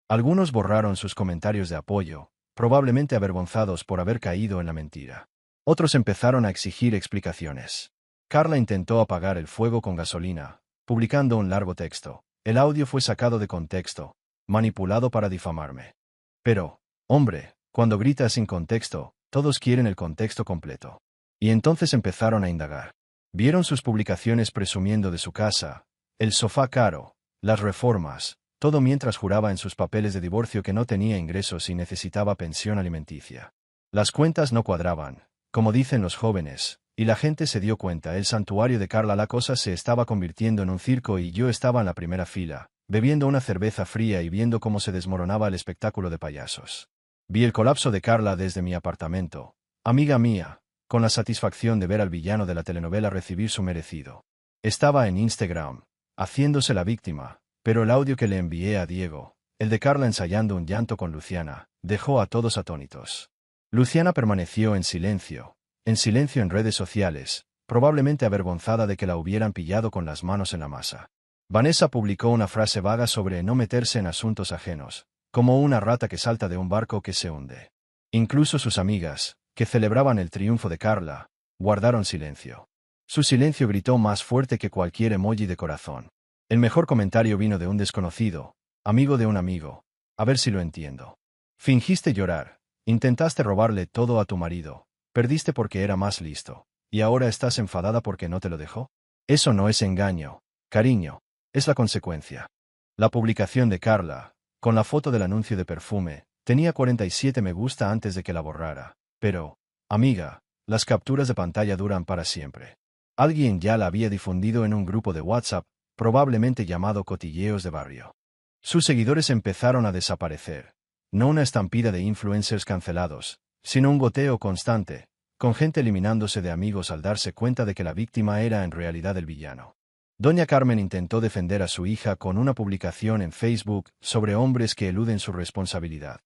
Algunos borraron sus comentarios de apoyo, probablemente avergonzados por haber caído en la mentira. Otros empezaron a exigir explicaciones. Carla intentó apagar el fuego con gasolina, publicando un largo texto. El audio fue sacado de contexto, manipulado para difamarme. Pero, hombre, cuando gritas sin contexto, todos quieren el contexto completo. Y entonces empezaron a indagar. Vieron sus publicaciones presumiendo de su casa, el sofá caro, las reformas, todo mientras juraba en sus papeles de divorcio que no tenía ingresos y necesitaba pensión alimenticia. Las cuentas no cuadraban, como dicen los jóvenes, y la gente se dio cuenta. El santuario de Carla, la cosa se estaba convirtiendo en un circo y yo estaba en la primera fila, bebiendo una cerveza fría y viendo cómo se desmoronaba el espectáculo de payasos. Vi el colapso de Carla desde mi apartamento, amiga mía, con la satisfacción de ver al villano de la telenovela recibir su merecido. Estaba en Instagram, haciéndose la víctima, pero el audio que le envié a Diego, el de Carla ensayando un llanto con Luciana, dejó a todos atónitos. Luciana permaneció en silencio en redes sociales, probablemente avergonzada de que la hubieran pillado con las manos en la masa. Vanessa publicó una frase vaga sobre no meterse en asuntos ajenos, como una rata que salta de un barco que se hunde. Incluso sus amigas, que celebraban el triunfo de Carla, guardaron silencio. Su silencio gritó más fuerte que cualquier emoji de corazón. El mejor comentario vino de un desconocido, amigo de un amigo. A ver si lo entiendo. Fingiste llorar, intentaste robarle todo a tu marido, perdiste porque era más listo, y ahora estás enfadada porque no te lo dejó. Eso no es engaño, cariño, es la consecuencia. La publicación de Carla, con la foto del anuncio de perfume, tenía 47 me gusta antes de que la borrara. Pero, amiga, las capturas de pantalla duran para siempre. Alguien ya la había difundido en un grupo de WhatsApp, probablemente llamado Cotilleos de Barrio. Sus seguidores empezaron a desaparecer. No una estampida de influencers cancelados, sino un goteo constante, con gente eliminándose de amigos al darse cuenta de que la víctima era en realidad el villano. Doña Carmen intentó defender a su hija con una publicación en Facebook sobre hombres que eluden su responsabilidad.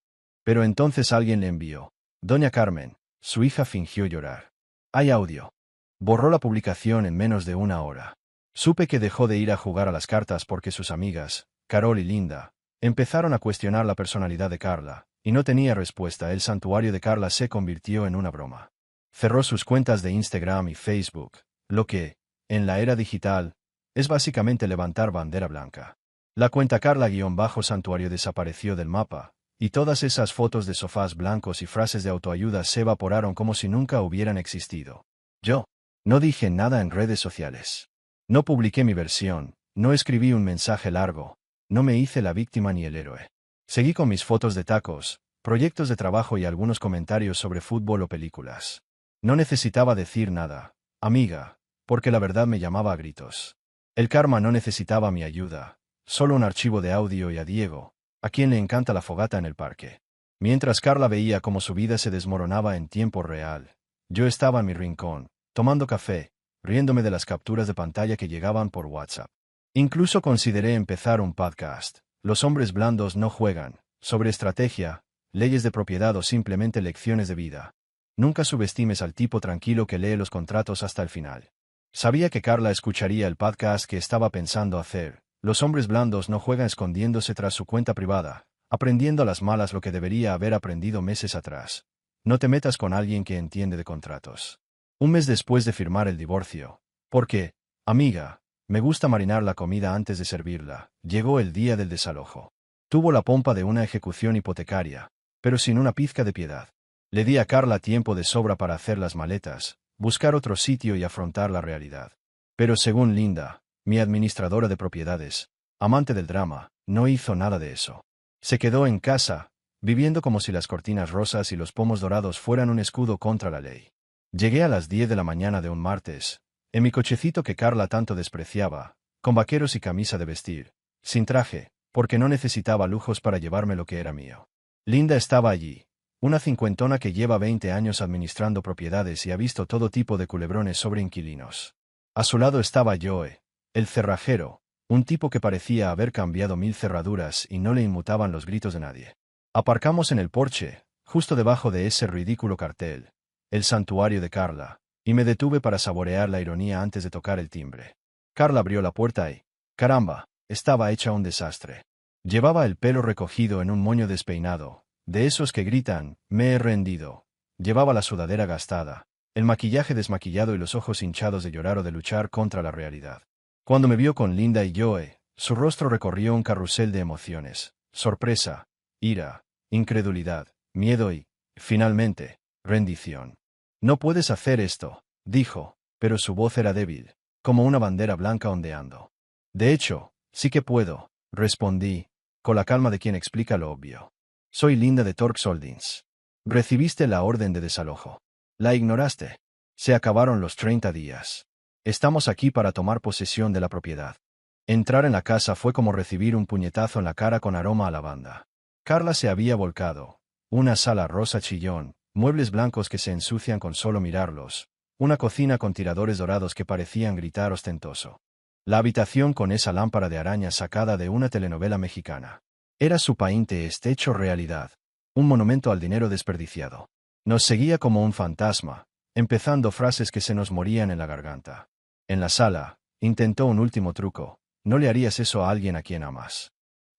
Pero entonces alguien le envió. Doña Carmen, su hija fingió llorar. Hay audio. Borró la publicación en menos de una hora. Supe que dejó de ir a jugar a las cartas porque sus amigas, Carol y Linda, empezaron a cuestionar la personalidad de Carla, y no tenía respuesta. El santuario de Carla se convirtió en una broma. Cerró sus cuentas de Instagram y Facebook, lo que, en la era digital, es básicamente levantar bandera blanca. La cuenta Carla-santuario desapareció del mapa, y todas esas fotos de sofás blancos y frases de autoayuda se evaporaron como si nunca hubieran existido. Yo no dije nada en redes sociales. No publiqué mi versión, no escribí un mensaje largo, no me hice la víctima ni el héroe. Seguí con mis fotos de tacos, proyectos de trabajo y algunos comentarios sobre fútbol o películas. No necesitaba decir nada, amiga, porque la verdad me llamaba a gritos. El karma no necesitaba mi ayuda, solo un archivo de audio y a Diego, a quien le encanta la fogata en el parque. Mientras Carla veía cómo su vida se desmoronaba en tiempo real, yo estaba en mi rincón, tomando café, riéndome de las capturas de pantalla que llegaban por WhatsApp. Incluso consideré empezar un podcast, Los hombres blandos no juegan, sobre estrategia, leyes de propiedad o simplemente lecciones de vida. Nunca subestimes al tipo tranquilo que lee los contratos hasta el final. Sabía que Carla escucharía el podcast que estaba pensando hacer. Los hombres blandos no juegan, escondiéndose tras su cuenta privada, aprendiendo a las malas lo que debería haber aprendido meses atrás. No te metas con alguien que entiende de contratos. Un mes después de firmar el divorcio, porque, amiga, me gusta marinar la comida antes de servirla, llegó el día del desalojo. Tuvo la pompa de una ejecución hipotecaria, pero sin una pizca de piedad. Le di a Carla tiempo de sobra para hacer las maletas, buscar otro sitio y afrontar la realidad. Pero según Linda, mi administradora de propiedades, amante del drama, no hizo nada de eso. Se quedó en casa, viviendo como si las cortinas rosas y los pomos dorados fueran un escudo contra la ley. Llegué a las 10 de la mañana de un martes, en mi cochecito que Carla tanto despreciaba, con vaqueros y camisa de vestir, sin traje, porque no necesitaba lujos para llevarme lo que era mío. Linda estaba allí, una cincuentona que lleva 20 años administrando propiedades y ha visto todo tipo de culebrones sobre inquilinos. A su lado estaba Joe, el cerrajero, un tipo que parecía haber cambiado 1000 cerraduras y no le inmutaban los gritos de nadie. Aparcamos en el porche, justo debajo de ese ridículo cartel. el santuario de Carla, y me detuve para saborear la ironía antes de tocar el timbre. Carla abrió la puerta y, caramba, estaba hecha un desastre. Llevaba el pelo recogido en un moño despeinado, de esos que gritan, me he rendido. Llevaba la sudadera gastada, el maquillaje desmaquillado y los ojos hinchados de llorar o de luchar contra la realidad. Cuando me vio con Linda y Joe, su rostro recorrió un carrusel de emociones, sorpresa, ira, incredulidad, miedo y, finalmente, rendición. No puedes hacer esto, dijo, pero su voz era débil, como una bandera blanca ondeando. De hecho, sí que puedo, respondí, con la calma de quien explica lo obvio. Soy Linda de Torx Holdings. Recibiste la orden de desalojo. La ignoraste. Se acabaron los 30 días. Estamos aquí para tomar posesión de la propiedad. Entrar en la casa fue como recibir un puñetazo en la cara con aroma a lavanda. Carla se había volcado. Una sala rosa chillón, muebles blancos que se ensucian con solo mirarlos, una cocina con tiradores dorados que parecían gritar ostentoso. La habitación con esa lámpara de araña sacada de una telenovela mexicana. Era su paínte hecho realidad. Un monumento al dinero desperdiciado. Nos seguía como un fantasma, empezando frases que se nos morían en la garganta. En la sala, intentó un último truco. No le harías eso a alguien a quien amas.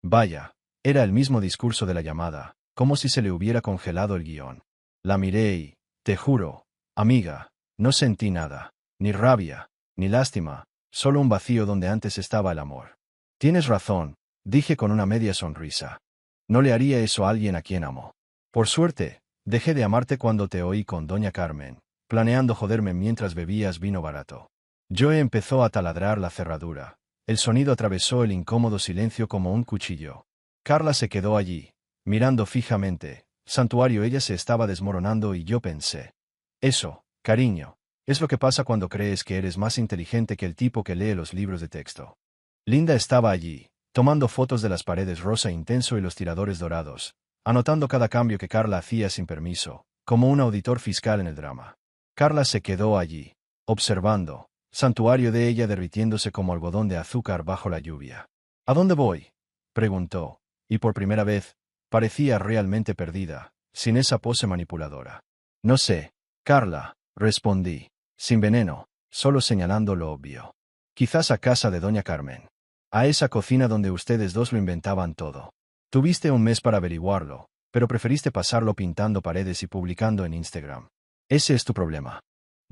Vaya, era el mismo discurso de la llamada, como si se le hubiera congelado el guión. La miré y, te juro, amiga, no sentí nada, ni rabia, ni lástima, solo un vacío donde antes estaba el amor. Tienes razón, dije con una media sonrisa. No le haría eso a alguien a quien amo. Por suerte, dejé de amarte cuando te oí con doña Carmen, planeando joderme mientras bebías vino barato. Joe empezó a taladrar la cerradura. El sonido atravesó el incómodo silencio como un cuchillo. Carla se quedó allí, mirando fijamente. Santuario, ella se estaba desmoronando y yo pensé. Eso, cariño, es lo que pasa cuando crees que eres más inteligente que el tipo que lee los libros de texto. Linda estaba allí, tomando fotos de las paredes rosa intenso y los tiradores dorados, anotando cada cambio que Carla hacía sin permiso, como un auditor fiscal en el drama. Carla se quedó allí, observando, santuario de ella derritiéndose como algodón de azúcar bajo la lluvia. ¿A dónde voy?, preguntó, y por primera vez, parecía realmente perdida, sin esa pose manipuladora. No sé, Carla, respondí, sin veneno, solo señalando lo obvio. Quizás a casa de doña Carmen. A esa cocina donde ustedes dos lo inventaban todo. Tuviste un mes para averiguarlo, pero preferiste pasarlo pintando paredes y publicando en Instagram. Ese es tu problema.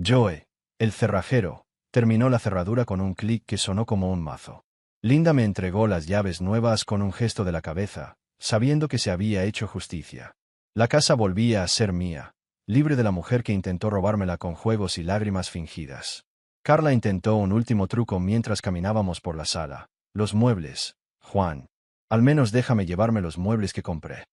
Joe, el cerrajero, terminó la cerradura con un clic que sonó como un mazo. Linda me entregó las llaves nuevas con un gesto de la cabeza, sabiendo que se había hecho justicia. La casa volvía a ser mía, libre de la mujer que intentó robármela con juegos y lágrimas fingidas. Carla intentó un último truco mientras caminábamos por la sala. Los muebles, Juan. Al menos déjame llevarme los muebles que compré.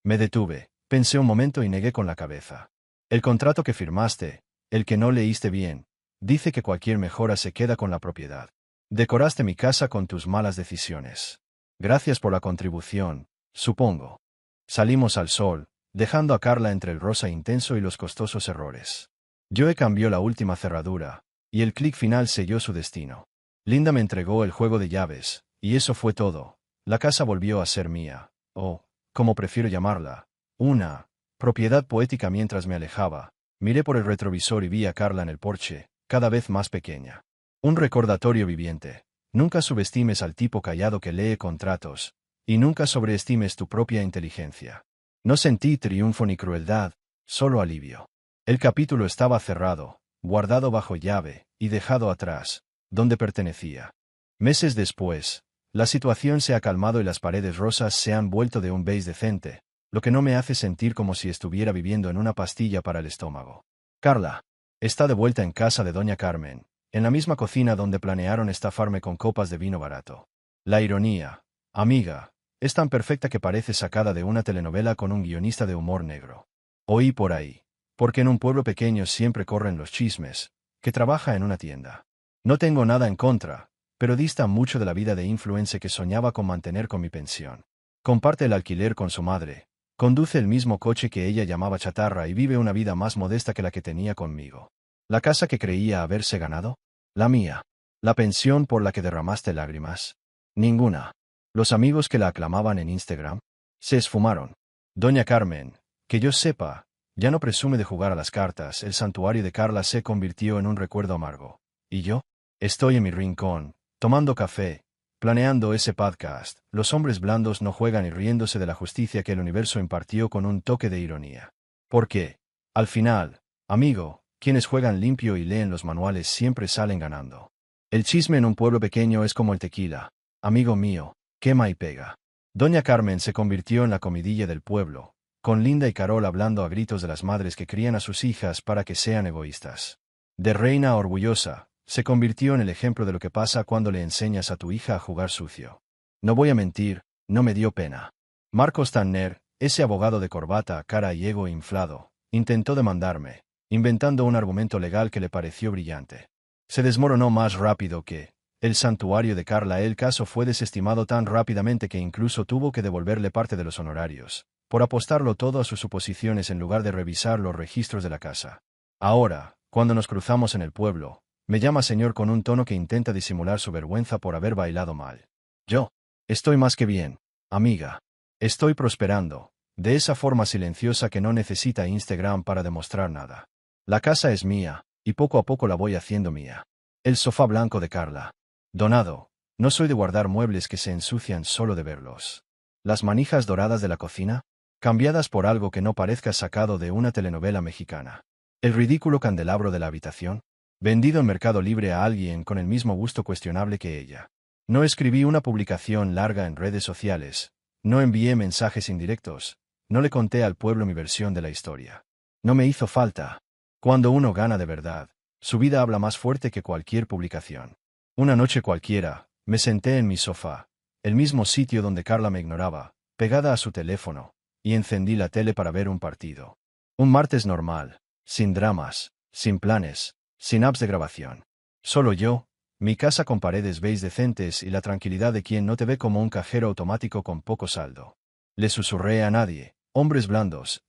Me detuve, pensé un momento y negué con la cabeza. El contrato que firmaste, el que no leíste bien, dice que cualquier mejora se queda con la propiedad. Decoraste mi casa con tus malas decisiones. Gracias por la contribución, supongo. Salimos al sol, dejando a Carla entre el rosa intenso y los costosos errores. Joe cambió la última cerradura, y el clic final selló su destino. Linda me entregó el juego de llaves, y eso fue todo. La casa volvió a ser mía, o, como prefiero llamarla, una propiedad poética. Mientras me alejaba, miré por el retrovisor y vi a Carla en el porche, cada vez más pequeña. Un recordatorio viviente. Nunca subestimes al tipo callado que lee contratos, y nunca sobreestimes tu propia inteligencia. No sentí triunfo ni crueldad, solo alivio. El capítulo estaba cerrado, guardado bajo llave, y dejado atrás, donde pertenecía. Meses después, la situación se ha calmado y las paredes rosas se han vuelto de un beige decente, lo que no me hace sentir como si estuviera viviendo en una pastilla para el estómago. Carla está de vuelta en casa de doña Carmen, en la misma cocina donde planearon estafarme con copas de vino barato. La ironía, amiga, es tan perfecta que parece sacada de una telenovela con un guionista de humor negro. Oí por ahí, porque en un pueblo pequeño siempre corren los chismes, que trabaja en una tienda. No tengo nada en contra, pero dista mucho de la vida de influencer que soñaba con mantener con mi pensión. Comparte el alquiler con su madre, conduce el mismo coche que ella llamaba chatarra y vive una vida más modesta que la que tenía conmigo. ¿La casa que creía haberse ganado? La mía. ¿La pensión por la que derramaste lágrimas? Ninguna. ¿Los amigos que la aclamaban en Instagram? Se esfumaron. Doña Carmen, que yo sepa, Ya no presume de jugar a las cartas, el santuario de Carla se convirtió en un recuerdo amargo. ¿Y yo? Estoy en mi rincón, tomando café, planeando ese podcast. Los hombres blandos no juegan y riéndose de la justicia que el universo impartió con un toque de ironía. Porque, al final, amigo, quienes juegan limpio y leen los manuales siempre salen ganando. El chisme en un pueblo pequeño es como el tequila. Amigo mío, quema y pega. Doña Carmen se convirtió en la comidilla del pueblo, con Linda y Carol hablando a gritos de las madres que crían a sus hijas para que sean egoístas. De reina orgullosa, se convirtió en el ejemplo de lo que pasa cuando le enseñas a tu hija a jugar sucio. No voy a mentir, no me dio pena. Marcos Tanner, ese abogado de corbata, cara y ego inflado, intentó demandarme, inventando un argumento legal que le pareció brillante. Se desmoronó más rápido que el santuario de Carla. El caso fue desestimado tan rápidamente que incluso tuvo que devolverle parte de los honorarios, por apostarlo todo a sus suposiciones en lugar de revisar los registros de la casa. Ahora, cuando nos cruzamos en el pueblo, me llama señor con un tono que intenta disimular su vergüenza por haber bailado mal. Yo, estoy más que bien, amiga. Estoy prosperando, de esa forma silenciosa que no necesita Instagram para demostrar nada. La casa es mía, y poco a poco la voy haciendo mía. El sofá blanco de Carla. Donado, no soy de guardar muebles que se ensucian solo de verlos. Las manijas doradas de la cocina, cambiadas por algo que no parezca sacado de una telenovela mexicana. El ridículo candelabro de la habitación, vendido en Mercado Libre a alguien con el mismo gusto cuestionable que ella. No escribí una publicación larga en redes sociales, no envié mensajes indirectos, no le conté al pueblo mi versión de la historia. No me hizo falta. Cuando uno gana de verdad, su vida habla más fuerte que cualquier publicación. Una noche cualquiera, me senté en mi sofá, el mismo sitio donde Carla me ignoraba, pegada a su teléfono, y encendí la tele para ver un partido. Un martes normal, sin dramas, sin planes, sin apps de grabación. Solo yo, mi casa con paredes beige decentes y la tranquilidad de quien no te ve como un cajero automático con poco saldo. Le susurré a nadie, hombres blandos,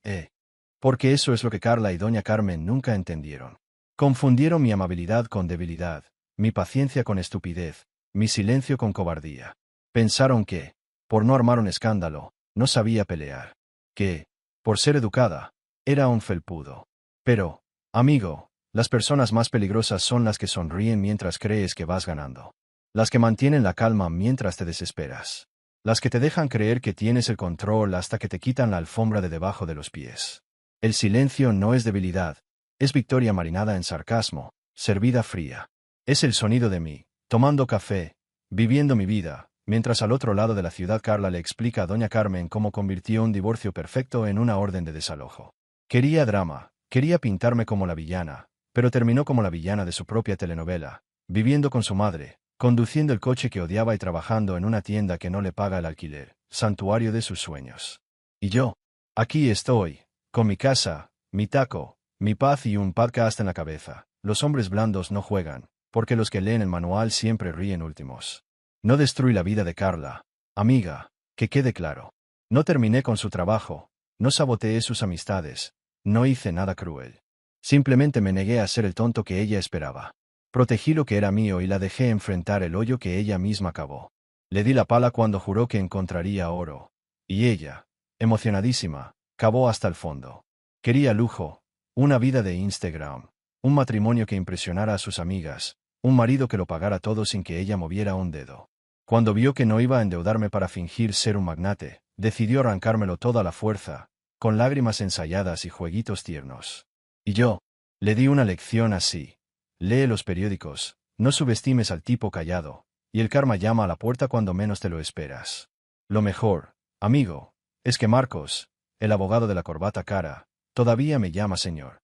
porque eso es lo que Carla y doña Carmen nunca entendieron. Confundieron mi amabilidad con debilidad, mi paciencia con estupidez, mi silencio con cobardía. Pensaron que, por no armar un escándalo, no sabía pelear. Que, por ser educada, era un felpudo. Pero, amigo, las personas más peligrosas son las que sonríen mientras crees que vas ganando. Las que mantienen la calma mientras te desesperas. Las que te dejan creer que tienes el control hasta que te quitan la alfombra de debajo de los pies. El silencio no es debilidad, es victoria marinada en sarcasmo, servida fría. Es el sonido de mí, tomando café, viviendo mi vida, mientras al otro lado de la ciudad Carla le explica a doña Carmen cómo convirtió un divorcio perfecto en una orden de desalojo. Quería drama, quería pintarme como la villana, pero terminó como la villana de su propia telenovela, viviendo con su madre, conduciendo el coche que odiaba y trabajando en una tienda que no le paga el alquiler, santuario de sus sueños. Y yo, aquí estoy, con mi casa, mi taco, mi paz y un podcast en la cabeza. Los hombres blandos no juegan, porque los que leen el manual siempre ríen últimos. No destruí la vida de Carla, amiga, que quede claro. No terminé con su trabajo, no saboteé sus amistades, no hice nada cruel. Simplemente me negué a ser el tonto que ella esperaba. Protegí lo que era mío y la dejé enfrentar el hoyo que ella misma cavó. Le di la pala cuando juró que encontraría oro. Y ella, emocionadísima, cavó hasta el fondo. Quería lujo, una vida de Instagram, un matrimonio que impresionara a sus amigas, un marido que lo pagara todo sin que ella moviera un dedo. Cuando vio que no iba a endeudarme para fingir ser un magnate, decidió arrancármelo todo a la fuerza, con lágrimas ensayadas y jueguitos tiernos. Y yo, le di una lección así. Lee los periódicos, no subestimes al tipo callado, y el karma llama a la puerta cuando menos te lo esperas. Lo mejor, amigo, es que Marcos, el abogado de la corbata cara, todavía me llama señor.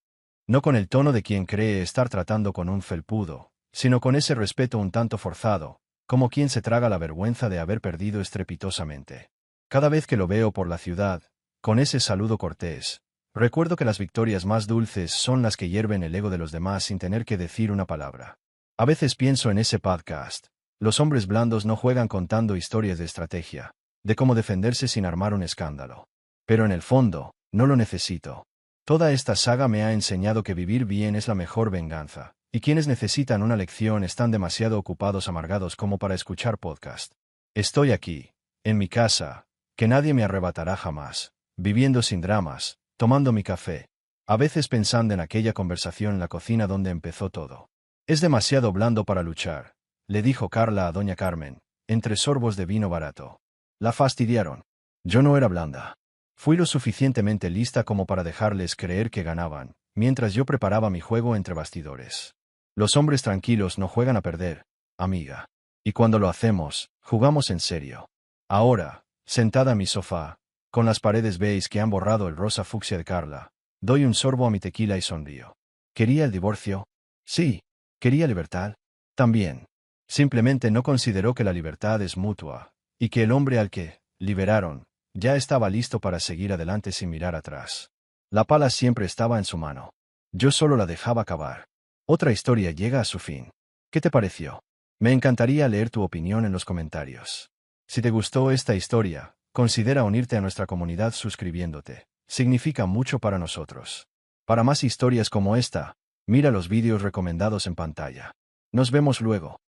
No con el tono de quien cree estar tratando con un felpudo, sino con ese respeto un tanto forzado, como quien se traga la vergüenza de haber perdido estrepitosamente. Cada vez que lo veo por la ciudad, con ese saludo cortés, recuerdo que las victorias más dulces son las que hierven el ego de los demás sin tener que decir una palabra. A veces pienso en ese podcast. Los hombres blandos no juegan contando historias de estrategia, de cómo defenderse sin armar un escándalo. Pero en el fondo, no lo necesito. Toda esta saga me ha enseñado que vivir bien es la mejor venganza, y quienes necesitan una lección están demasiado ocupados amargados como para escuchar podcast. Estoy aquí, en mi casa, que nadie me arrebatará jamás, viviendo sin dramas, tomando mi café, a veces pensando en aquella conversación en la cocina donde empezó todo. Es demasiado blando para luchar, le dijo Carla a doña Carmen, entre sorbos de vino barato. La fastidiaron. Yo no era blanda. Fui lo suficientemente lista como para dejarles creer que ganaban, mientras yo preparaba mi juego entre bastidores. Los hombres tranquilos no juegan a perder, amiga. Y cuando lo hacemos, jugamos en serio. Ahora, sentada en mi sofá, con las paredes beige que han borrado el rosa fucsia de Carla, doy un sorbo a mi tequila y sonrío. ¿Quería el divorcio? Sí. ¿Quería libertad? También. Simplemente no consideró que la libertad es mutua, y que el hombre al que liberaron ya estaba listo para seguir adelante sin mirar atrás. La pala siempre estaba en su mano. Yo solo la dejaba acabar. Otra historia llega a su fin. ¿Qué te pareció? Me encantaría leer tu opinión en los comentarios. Si te gustó esta historia, considera unirte a nuestra comunidad suscribiéndote. Significa mucho para nosotros. Para más historias como esta, mira los vídeos recomendados en pantalla. Nos vemos luego.